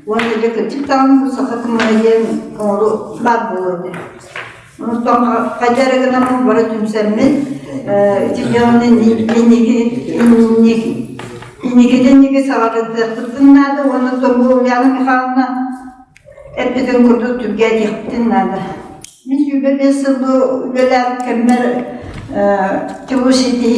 Оны жекілчіп тағын бұл сақықым әден бар болады. Онықтан қайдарығына мұн бары түмсәммен тегеуінен инегеден неге сағарыды қырдыңнады, оны тобу ұяны механына әрпеден күрді түрге дектіңнады. Мен сүйбе бесілді үлелер кәммер тегусеті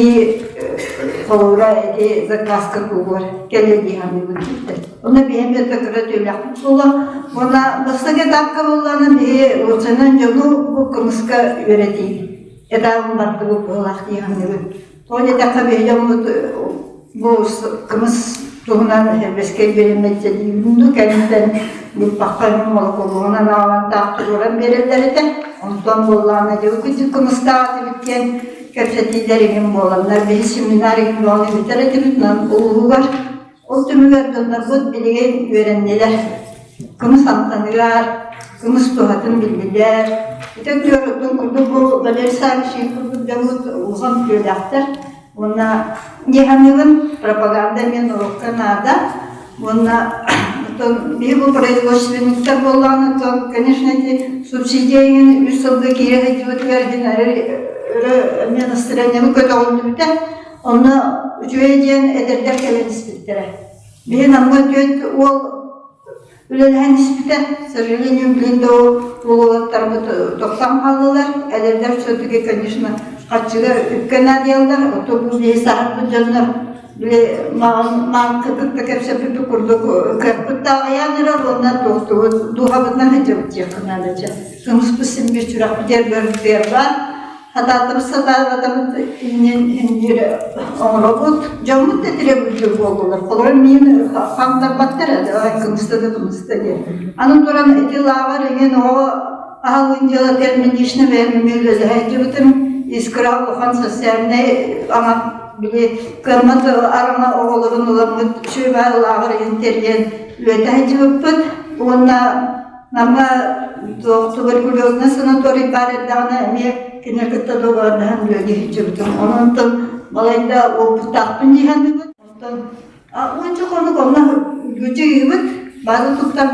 қолура әде закаска бұғыр кәледі ғаны бүндікті. Оны бейін бәді күрі төләқпік болы. Оны бұстығы таққа болғаны бейі өтсінен жолу бұл күміскі өредейді. Әдағын барды бұл болақ дейғаны бүнд. Тоғын әдәққа бейден бұл күміс тұғынан әрбеске береметті деймінді. Кәлімден бұл паққайның ол қолуынан ағалан тақты ұран берелері де. Онтан болғаны де өкізі күмісті аты біткен көпсетейдеріген боланlar bir seminari kulağını bitiretibitnan uluğu var. O tümüverdiğinler bu bilgen öğrendiler. Kımız antanılar, kımız tuhatın bildiler. Bir diyor kurdu bu belirsa bir şey kurdu davut uğan köylektir. Ona nihanıgın propaganda men orukkanada. Ona Bir bu производственниктер болған, конечно, эти субсидияны үз сылды кире verdiler, мен настроением kötü oldu bir de, onu ücrediyen ederler kelen ispittere. Ben ama kötü ol, ülelhen ispitte, к сожалению, bilinde o ululatlarımı toktan kaldılar, ederler sötüge, конечно, kaçılar, ükkena diyorlar, otobüs bir saat canlar, bile mağın kıtıkta kepse püpü kurduk, kırpıtta ayağınırar onlar doktu, duhabından hıcıvıt yakınlarca. Kımız pısın bir çırak bir yer bölükler var. Hatta adamı yeri robot, camut tetire büyük oldular. Kolay mıyım? Kamlar battır adı, ay kımızda diye. Anın duran eti lavar, o ağıncalı termin işine vermemeli. Hıcıvıtım iskıra okan seslerine ama bile kırmızı arama oğulun olanı şöyle lavar interyen üretecek ona nama tuberkulozna sanatori paredana eme kinekta dolardan böyle çıktım. Onun tam malayda o putakpın cihandı. Ondan çok onu gücü gibi bazı tutar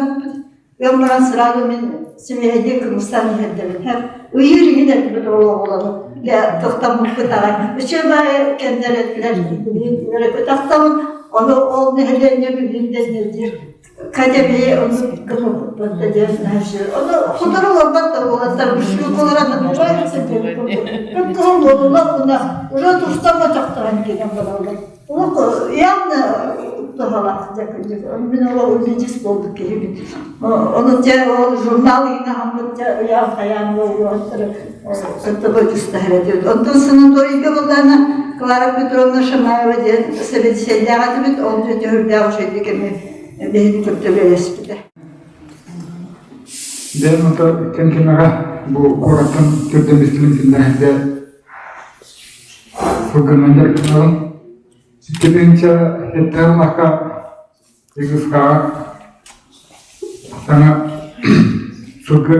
ben bana sırada ben semihede kırmızıdan yedim. Hep uyur gider bir oğlan. Ya tutam putar. Şöyle kendileri putaktan onu o nehirden bir Kademeyi onu kırmızı diyorsun her şey. Onu fotoğraf da olanlar bir şey olarak da bir şey yapıyor. Ben tam doğdular buna. Orada tutamacaklar hangi bana. Onu yandı daha yakınca. Ben o öncesi olduk gibi. Onu o jurnal yine hamlıca ya hayal oluyor. Tabii gösteriyor. Ondan sonra doğru yollarına Klara Petrovna Şamayeva diye sebepsizliğe atıp onu diyor şeydi ki benim kötülüğü espide. Demek ki kendime bu Kur'an'ın Türkçe Müslümanlarında bugünler kınalım. Kesinlikle yeter maka yıkıska sana suku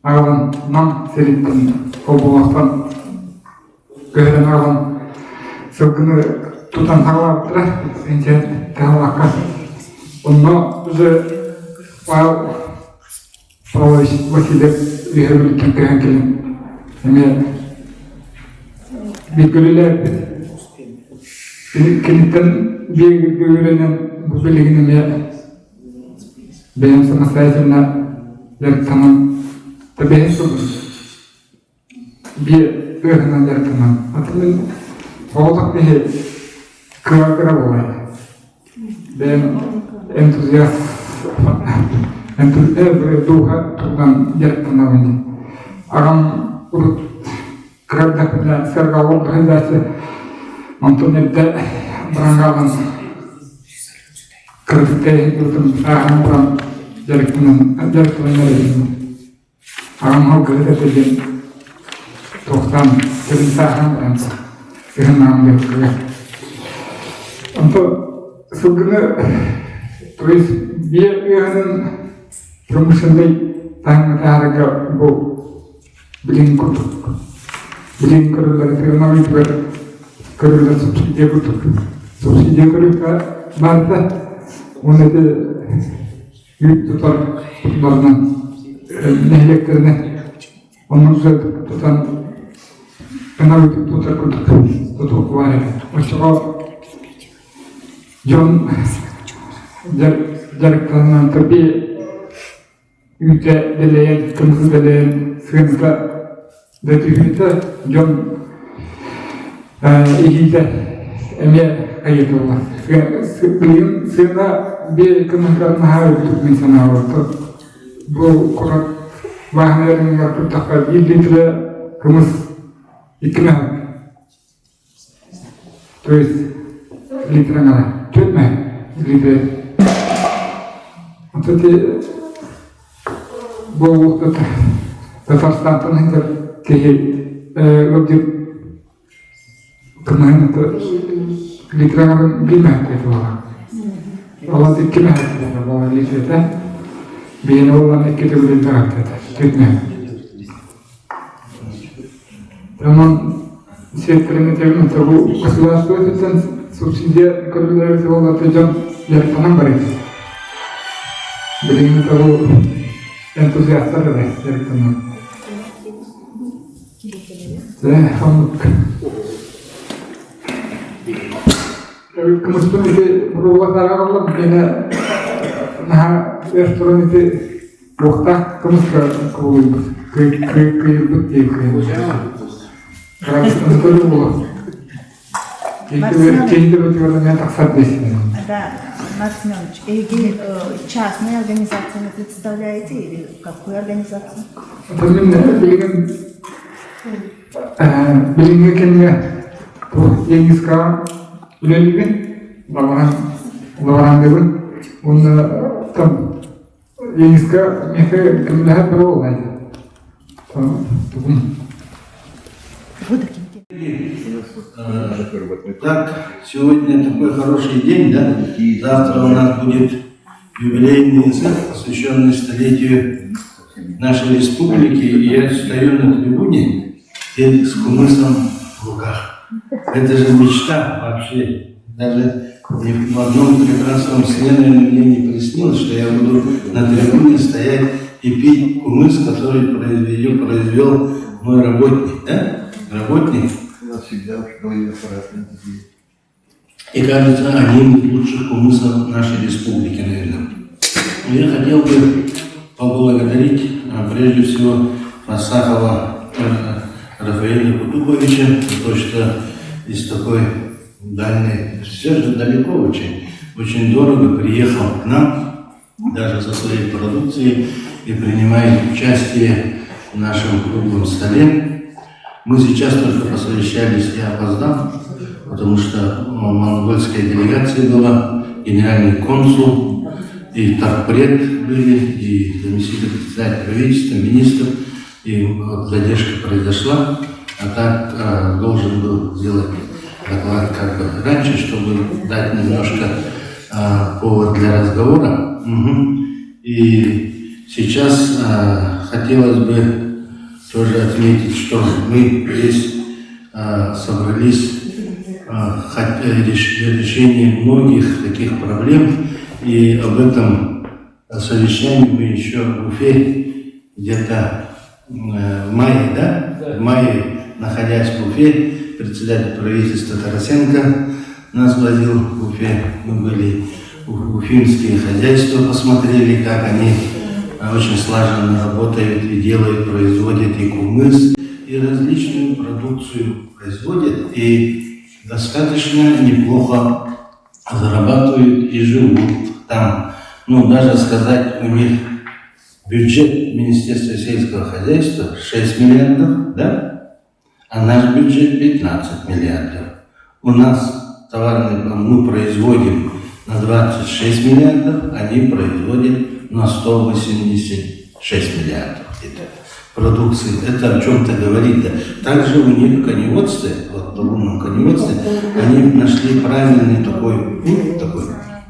ağlan nam serittin obulaktan gören ağlan sukunu tutan ağlattır sence ağlaka onu bize savaş vasile üyebilirken kıyankelim bir gülüler Kenitten bir göğürenin bu bilgini benim sana sayesinde yaratan tabi bir öğrenen yaratan atımın oğlak bir kıvakıra olay benim entuziyast duha tutan yaratan avını ağam urut kırarda serga oldu hizası Antonette Brangalan Kırıkte yurtum saham buran yarıkının yarıkının Ağam halkı edildiğin Toktan Kırın saham buran Sihın namı yarıkıya Anto Sılgını Turis bir üyenin Rumusunda Tanrı harga bu Bilin kutuk Bilin kuruları Tırnavi tuver Körüler subsidiye kutuk. Subsidiye körükler vardı. Onu da büyük tutar tutlarından nehleklerine onun üzerinde tutan kınav tutar kutuk. Tutuk var. O şaka John Jarıklarından tabi yüce deleyen, kırmızı deleyen sığınıkla detühünde John İhide emye kayıt olan. Bugün sığına bir kımıklarına her bir insana vardı. Bu Kur'an vahnelerin yapıp takar 1 litre kımız 2 hak. Toys litre ngara. Tütme litre. Tapi bu vaktu Tataristan'dan henüz kehi objek Kemarin itu literan lima itu orang. Allah dikira itu bahwa literan biar orang itu boleh berangkat. Tidak. Namun sekarang itu tahu kesulitan itu subsidi kerja itu orang terjun dari tanam baris. Bilingin tabu entuziastlar da gerektiğini. Hamlık. Kemudian itu berubah taraf bina nah restoran itu waktu kemudian karena itu dulu kendi бюджетные аксадесины. Да, Максим Иванович, и частные организации вы представляете или какую организацию? Bilingin kemnya yang sekarang Üleliğin Lavan Devin onu tam Yeniska Mehe Gümleher bir olaydı. Tamam. Так, сегодня такой хороший день, да? Завтра у нас будет юбилейный цех, посвященный столетию нашей республики. И я стою на трибуне и с кумысом в руках. Это же мечта вообще. Даже ни в одном прекрасном сне, наверное, мне не приснилось, что я буду на трибуне стоять и пить кумыс, который произвел мой работник. Да? Работник. И кажется, один из лучших кумысов нашей республики, наверное. Я хотел бы поблагодарить прежде всего Фасахова Рафаэля Кутуповича за то, что из такой дальней, все же далеко очень дорого приехал к нам, даже со своей продукцией, и принимает участие в нашем круглом столе. Мы сейчас только посовещались, я опоздал, потому что монгольская делегация была, генеральный консул, и торгпред были, и заместитель председателя правительства, министр, и вот задержка произошла, а так должен был сделать доклад как бы раньше, чтобы дать немножко повод для разговора. И сейчас хотелось бы тоже отметить, что мы здесь собрались для решения многих таких проблем, и об этом совещании мы еще в Уфе где-то в мае, да? В мае, находясь в Уфе, председатель правительства Тарасенко нас возил в Уфе, мы были в уфимские хозяйства, посмотрели, как они очень слаженно работают и делают, производят и кумыс, и различную продукцию производят, и достаточно неплохо зарабатывают и живут там. Ну, даже сказать, у них бюджет Министерства сельского хозяйства 6 миллиардов, да? А наш бюджет 15 миллиардов. У нас мы производим на 26 миллиардов, они производят на 186 миллиардов продукции. Это о чем-то говорит. Да. Также у них в коневодстве, вот в лунном коневодстве, они нашли правильный такой путь,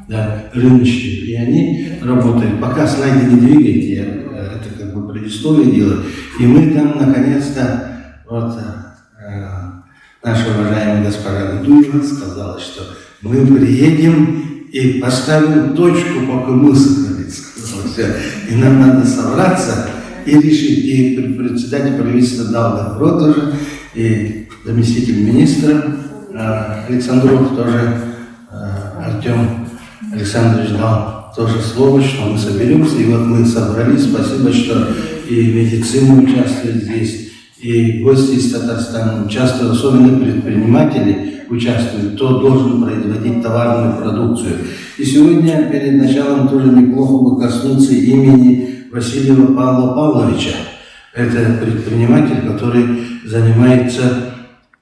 да, рыночный, и они работают. Пока слайды не двигаете, я это как бы предысторию делаю, и мы там наконец-то, вот наша уважаемая госпожа Гудуева сказала, что мы приедем и поставим точку по кумысу. И нам надо собраться и решить. И председатель правительства дал добро тоже, и заместитель министра Александров тоже, Артем Александрович дал тоже слово, что мы соберемся. И вот мы собрались. Спасибо, что и медицина участвует здесь, и гости из Татарстана участвуют, особенно предприниматели участвуют, кто должен производить товарную продукцию. И сегодня перед началом тоже неплохо бы коснуться имени Васильева Павла Павловича. Это предприниматель, который занимается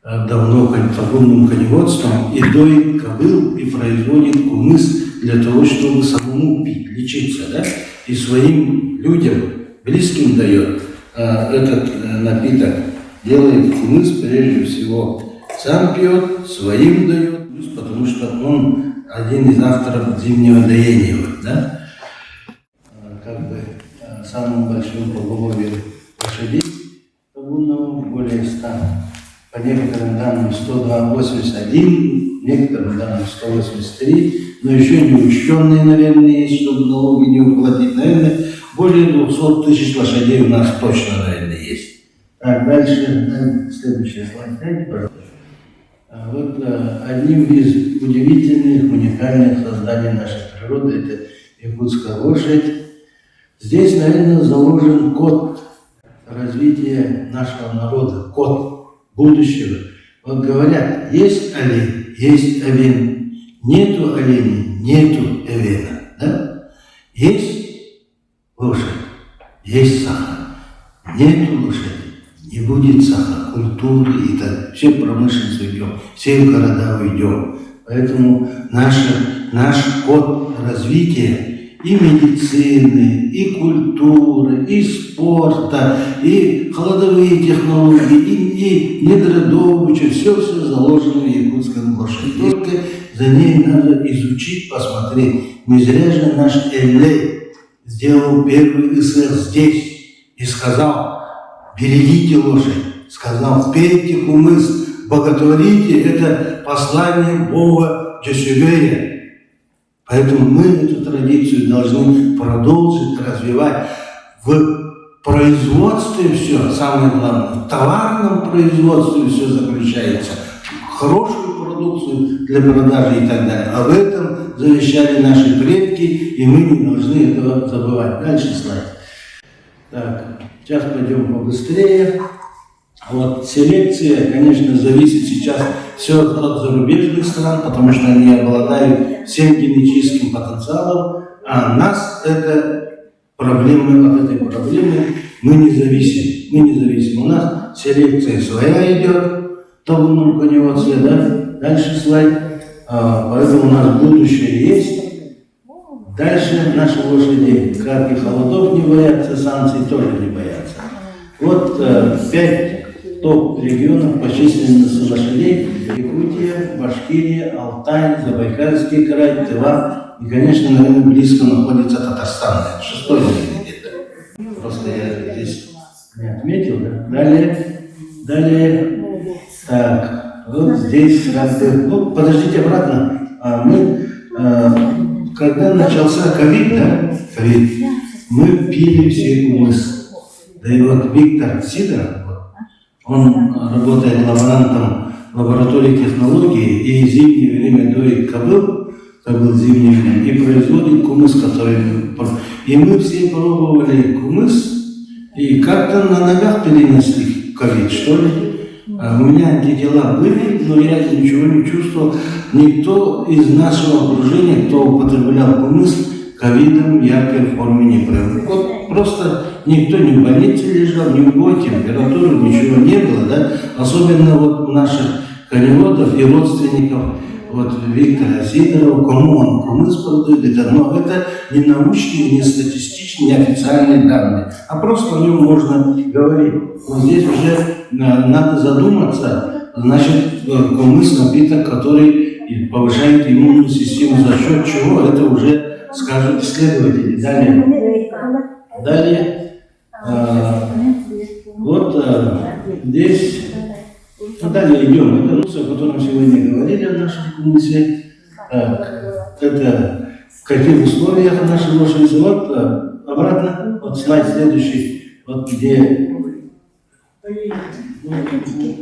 давно торговым коневодством и доит кобыл и производит кумыс для того, чтобы самому пить, лечиться, да? И своим людям, близким дает этот напиток, делает кумыс прежде всего. Сам пьет, своим дает, потому что он один из авторов зимнего доения, да? Как бы самым большим поголовьем лошадей лунного более 100. по некоторым данным 181, некоторым данным 183, но еще не учтенные, наверное, есть, чтобы налоги не уплатить. Наверное, более 200 тысяч лошадей у нас точно, наверное, есть. Так, дальше, следующий слайд, дайте, пожалуйста. Вот одним из удивительных, уникальных созданий нашей природы это якутская лошадь. Здесь, наверное, заложен код развития нашего народа, код будущего. Вот говорят, есть олень, есть овен, нету оленя, нету овена. Да? Есть лошадь, есть сахар, нету лошади, не будет сахара, культуры и так. Все в промышленность уйдем, все в города уйдем. Поэтому наш код развития и медицины, и культуры, и спорта, и холодовые технологии, и недородовича, все заложено в якутской лошади. Только за ней надо изучить, посмотреть. Не зря же наш Эллей сделал первый эсэр здесь и сказал: берегите лошадь, сказал, пейте кумыс, боготворите, это послание Бога Джесювея. Поэтому мы эту традицию должны продолжить развивать в производстве все, самое главное, в товарном производстве все заключается, хорошую продукцию для продажи и так далее. Об этом завещали наши предки, и мы не должны этого забывать. Дальше слайд. Так, сейчас пойдем побыстрее. Вот селекция, конечно, зависит сейчас все от зарубежных стран, потому что они обладают всем генетическим потенциалом, а нас это проблема, от этой проблемы мы не зависим. Мы не зависим. У нас селекция своя идет, тобольном коневодстве, да? Дальше слайд. Поэтому у нас будущее есть. Дальше наши лошади, как и холодов не боятся, санкций тоже не боятся. Вот 5 топ-регионов по численности лошадей: Якутия, Башкирия, Алтай, Забайкальский край, Тыва и, конечно, наверное, близко находится Татарстан, 6-й где-то. Просто я здесь не отметил, да? Далее, так, вот здесь, ну, подождите обратно, когда начался ковид, да, мы пили все кумыс. Да и вот Виктор Сидоров, он работает лаборантом в лаборатории технологий и в зимнее время доит кобыл зимнее время, и производит кумыс, который... И мы все пробовали кумыс, и как-то на ногах перенесли ковид, что ли. У меня антитела были, но я ничего не чувствовал. Никто из нашего окружения, кто употреблял кумыс, ковидом в яркой форме не привык. Вот просто никто не в больнице лежал, ни в год, температуры, ничего не было, да? Особенно вот у наших коневодов и родственников, вот Виктора Сидорова, кому он кумыс продает, но это не научные, не статистические, не официальные данные, а просто о нем можно говорить. Вот здесь уже надо задуматься, значит, кумыс напиток, который повышает иммунную систему, за счет чего, это уже скажут исследователи. Далее, вот здесь, далее идем. Это о котором сегодня говорили, о нашем кумысе. Это в каких условиях наши лошади. Вот обратно, вот слайд следующий, вот где,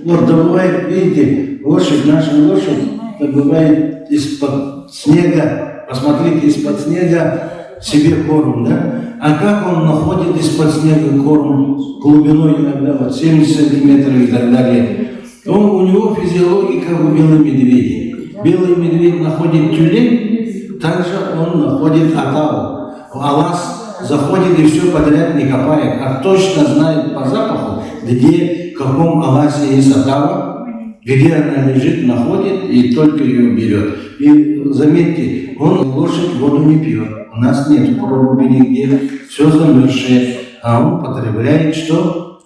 вот добывает, видите, наша лошадь добывает из-под снега, посмотрите, из-под снега себе корм, да? А как он находит из-под снега корм глубиной иногда вот 70 сантиметров и так далее? У него физиология, как у белых медведей. Белый медведь находит тюлень, также он находит отаву. Алас заходит и все подряд не копает, а точно знает по запаху, где, в каком аласе есть отава, где она лежит, находит и только ее берет. И заметьте, лошадь воду не пьет. У нас нет проруби нигде, все замерзшее, а он потребляет что?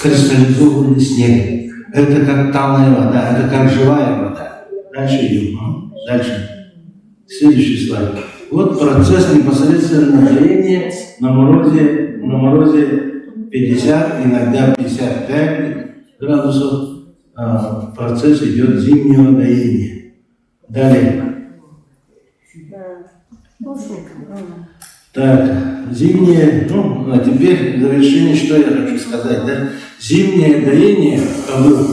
Кристаллизованный снег. Это как талая вода, это как живая вода. Дальше идем. Дальше. Следующий слайд. Вот процесс непосредственного горения на морозе 50, иногда 55 градусов процесс идет зимнего доения. Далее. Так, зимнее, ну, а теперь в завершение, что я хочу сказать, да? Зимнее доение кобыл,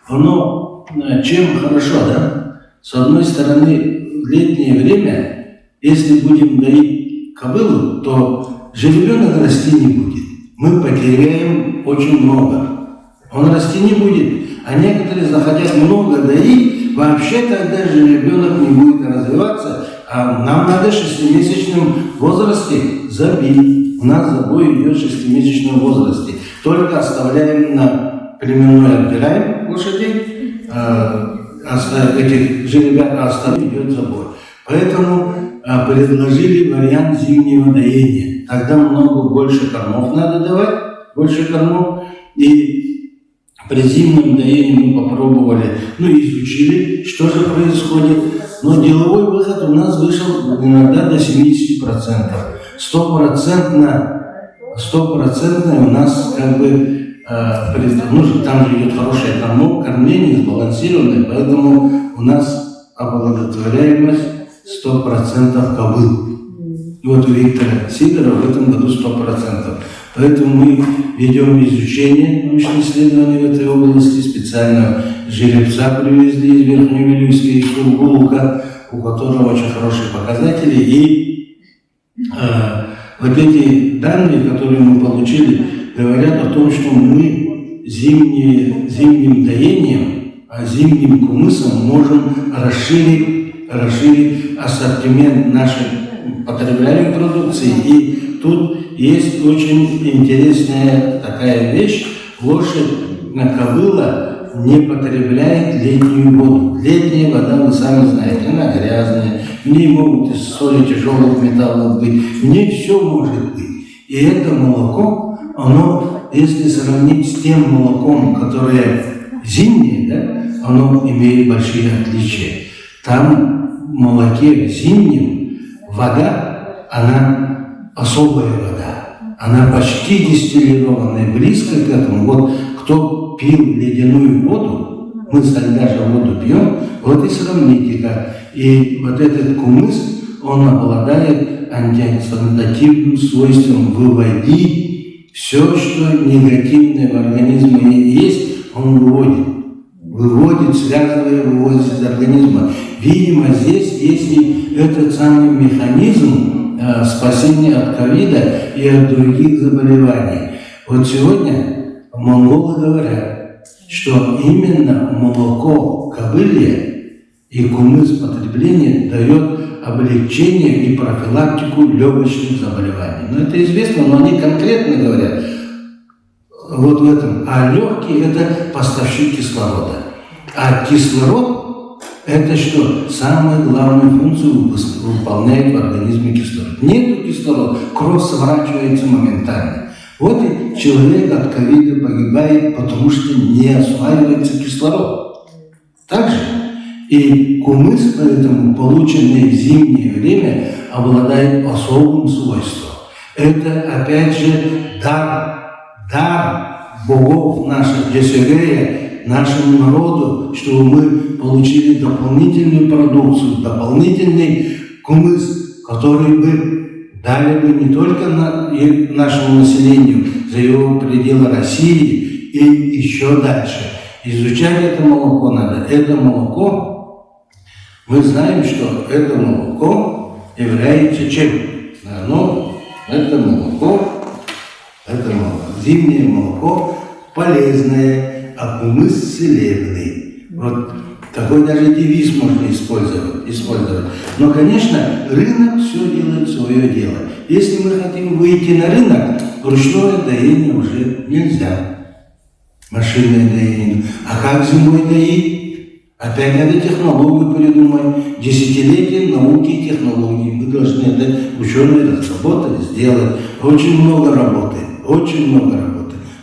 оно чем хорошо, да? С одной стороны, в летнее время, если будем доить кобылу, то жеребенок расти не будет. Мы потеряем очень много. Он расти не будет. А некоторые захотят много доить, вообще тогда жеребенок не будет развиваться, а нам надо в 6-месячном возрасте забить. У нас забой идет в 6-месячном возрасте. Только оставляем на племенной, отбираем лошадей, этих жеребят оставляем, идет забой. Поэтому предложили вариант зимнего доения. Тогда больше кормов надо давать, больше кормов. И при зимнем доении мы попробовали, изучили, что же происходит. Но деловой выход у нас вышел иногда до 70%. Стопроцентное у нас там же идет хорошее кормление, сбалансированное, поэтому у нас оплодотворяемость 100% кобыл. И вот у Виктора Сидорова в этом году 100%. Поэтому мы ведем изучение, научные исследования в этой области. Специально жеребца привезли из Верхневилюйска, из Сургулка, у которого очень хорошие показатели. И вот эти данные, которые мы получили, говорят о том, что мы зимним доением, зимним кумысом можем расширить ассортимент нашей потребляемой продукции. И тут есть очень интересная такая вещь. Кобыла не потребляет летнюю воду. Летняя вода, вы сами знаете, она грязная, в ней могут и соли, тяжелых металлов быть, в ней все может быть. И это молоко, оно, если сравнить с тем молоком, которое зимнее, да, оно имеет большие отличия. Там в молоке зимнем вода, она особая вода. Она почти дистиллированная, близко к этому. Вот кто пил ледяную воду, мы со льда же воду пьем, вот и сравните-ка. И вот этот кумыс, он обладает антиоксидативным свойством выводить все, что негативное в организме есть, он выводит, связывая, выводит из организма. Видимо, здесь есть и этот самый механизм спасения от ковида и от других заболеваний. Вот сегодня монголы говорят, что именно молоко кобылье и кумыс потребления дает облегчение и профилактику легочных заболеваний. Но это известно, но они конкретно говорят вот в этом. А легкие – это поставщик кислорода. А кислород – это что? Самую главную функцию выполняет в организме кислород. Нету кислорода, кровь сворачивается моментально. Вот и человек от ковида погибает, потому что не осваивается кислород. Также и кумыс, поэтому полученный в зимнее время, обладает особым свойством. Это опять же дар богов наших, Есегея, нашему народу, чтобы мы получили дополнительную продукцию, дополнительный кумыс, который бы дали бы не только нашему населению за его пределы России и еще дальше. Изучать это молоко надо. Это молоко, мы знаем, что это молоко является чем? Это молоко, зимнее молоко полезное, а кумыс целебный. Вот такой даже девиз можно использовать. Но, конечно, рынок все делает свое дело. Если мы хотим выйти на рынок, ручное доение уже нельзя. Машинное доение. А как зимой доить? Опять надо технологию придумать. Десятилетия науки и технологий. Мы должны это, ученые разработали, сделать. Очень много работы.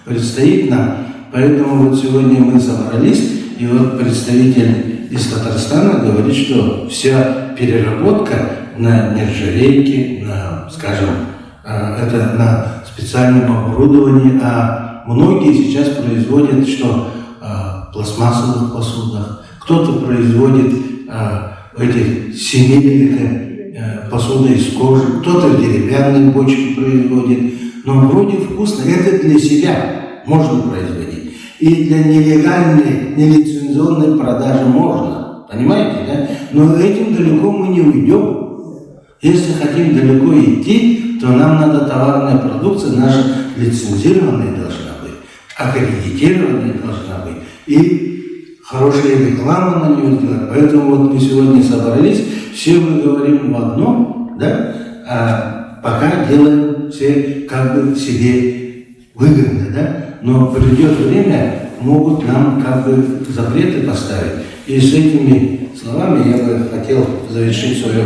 Предстоит нам. Поэтому вот сегодня мы собрались, и вот представитель из Татарстана говорит, что вся переработка на нержавейке, это на специальном оборудовании, а многие сейчас производят, что пластмассовых посудах, кто-то производит эти семейные посуды из кожи, кто-то деревянные бочки производит. Но вроде вкусно, это для себя можно производить. И для нелегальной, нелицензионной продажи можно. Понимаете, да? Но этим далеко мы не уйдем. Если хотим далеко идти, то нам надо товарная продукция наша лицензированная должна быть, аккредитированная должна быть. И хорошая реклама на нее сделать. Поэтому вот мы сегодня собрались, все мы говорим в одном, да? А пока делаем все как бы себе выгодно, да? Но придет время, могут нам как бы запреты поставить. И с этими словами я бы хотел завершить свое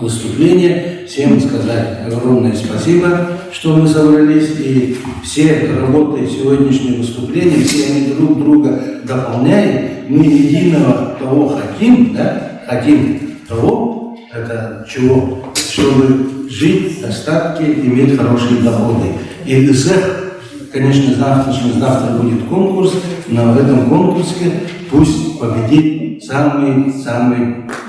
выступление, всем сказать огромное спасибо, что мы собрались, и все работы сегодняшнего выступления, все они друг друга дополняют, мы единого того хотим, да, хотим того, это чего, чтобы жить в достатке, иметь хорошие доходы. И ГСЭК, конечно, завтра будет конкурс, но в этом конкурсе пусть победит самый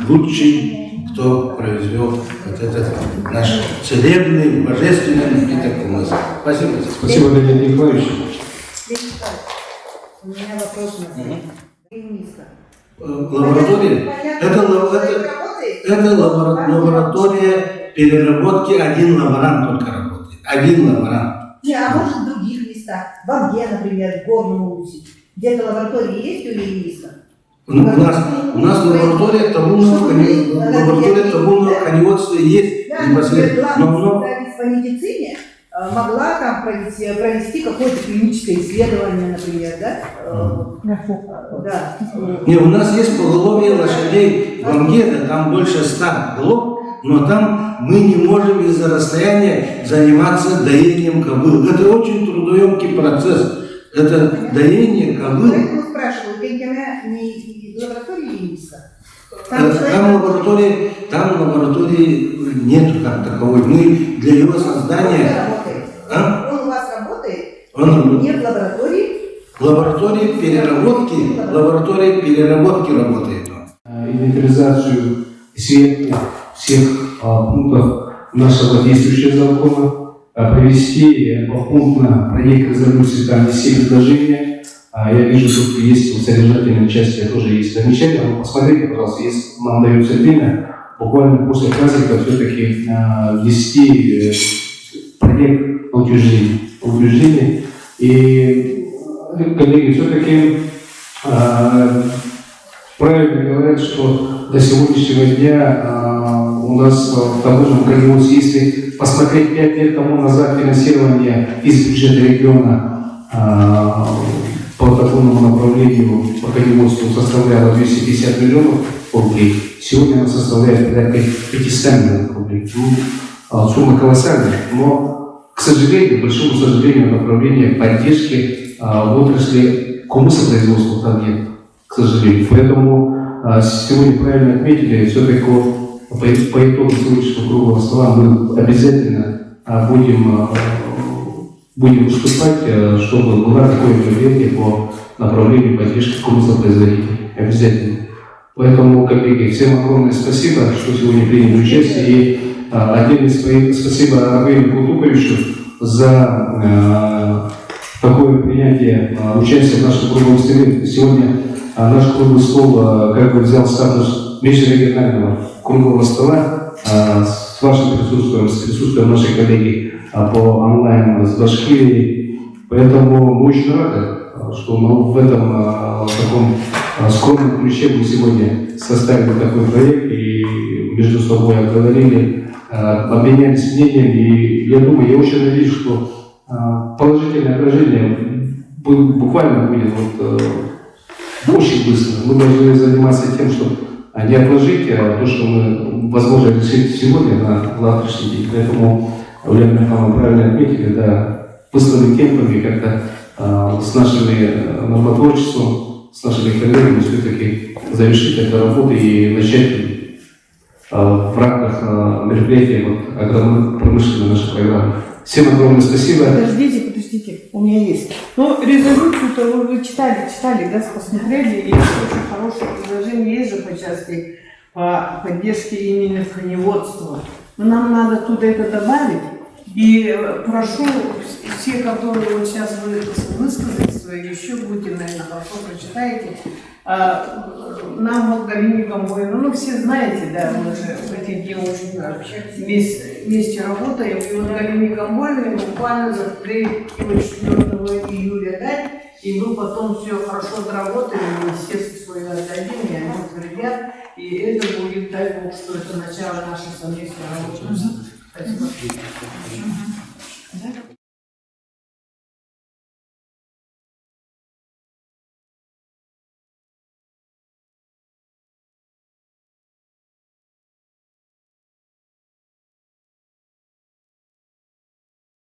лучший, кто произвел вот этот наш целебный, божественный напиток кумыса. Спасибо. Спасибо, Леонид Николаевич. У меня вопрос Лаборатория, это лаборатория переработки, один лаборант только работает. Один лаборант. Не, а может в других местах, в Амге, например, в Горном Улусе. Где-то лаборатории есть у Ильиса? Ну, у нас лаборатория табунного коневодства есть непосредственно. Но по медицине могла там провести какое-то клиническое исследование, например, да? Да. Не, у нас есть поголовье лошадей в Амге, там больше 100 голов, но там мы не можем из-за расстояния заниматься доением кобыл. Это очень трудоемкий процесс. Это доение кобыл. Поэтому спрашиваю, не лаборатории Ильиса? Там лаборатории нету как таковой. Мы для его создания... Он у вас работает? Нет лаборатории? Лаборатория переработки работает. Инвентаризацию всех пунктов нашего действующего закона, провести попутно проект резолюции, там есть все предложения. Я вижу, тут есть в содержательной части тоже есть замечания. Но посмотрите, пожалуйста, если нам дается время, буквально после праздника все-таки ввести проект утверждений. И, коллеги, все-таки правильно говорят, что до сегодняшнего дня у нас в таможенном коневодстве, если посмотреть 5 лет тому назад финансирование из бюджета региона по такому направлению по коневодству составляло 250 миллионов рублей, сегодня она составляет порядка 500 миллионов рублей. Сумма колоссальная, но, к сожалению, большому сожалению, направления поддержки в отрасли кумысопроизводства там нет, к сожалению. Поэтому сегодня правильно отметили, все-таки по итогам сегодняшнего круглого стола мы обязательно будем выступать, чтобы было такое мероприятие по направлению поддержки кумысопроизводителей. Обязательно. Поэтому, коллеги, всем огромное спасибо, что сегодня приняли участие. И отдельное спасибо Равилю Култуковичу за такое принятие участия в нашем круглом столе. Сегодня наш круглый стол как бы взял статус межрегионального круглого стола с вашим присутствием, с присутствием нашей коллеги по онлайн с Башкирией. Поэтому мы очень рады, что мы в этом таком скромном ключе мы сегодня составили такой проект и между собой обговорили, обменялись мнением. И я думаю, я очень надеюсь, что положительное отражение буквально будет очень быстро. Мы должны заниматься тем, что не отложить то, что мы, возможно, решить сегодня на завтрашний день. Поэтому, Ульяна Михайловна правильно отметили, да, быстрыми темпами как-то с нашими нормотворчеством, с нашими коллегами все-таки завершить эту работу и начать в рамках мероприятия агропромышленной нашей программы. Всем огромное спасибо. Подождите. хотите? У меня есть. Ну, резолюцию-то вы читали, да, посмотрели, и очень хорошее предложение есть же по части по поддержке именно коневодства. Но нам надо туда это добавить. И прошу все, которые вот сейчас высказали свои, еще будете, наверное, хорошо прочитаете. Нам вот Галине Гамбоевна, ну все знаете, да, мы же в эти дни очень вместе работаем. И вот Галине Гамбоевне буквально заклеить 4 июля дать, и мы потом все хорошо доработаем, министерство свое отдадим, и они утвердят. И это будет, дай Бог, что это начало нашей совместной работы. Спасибо.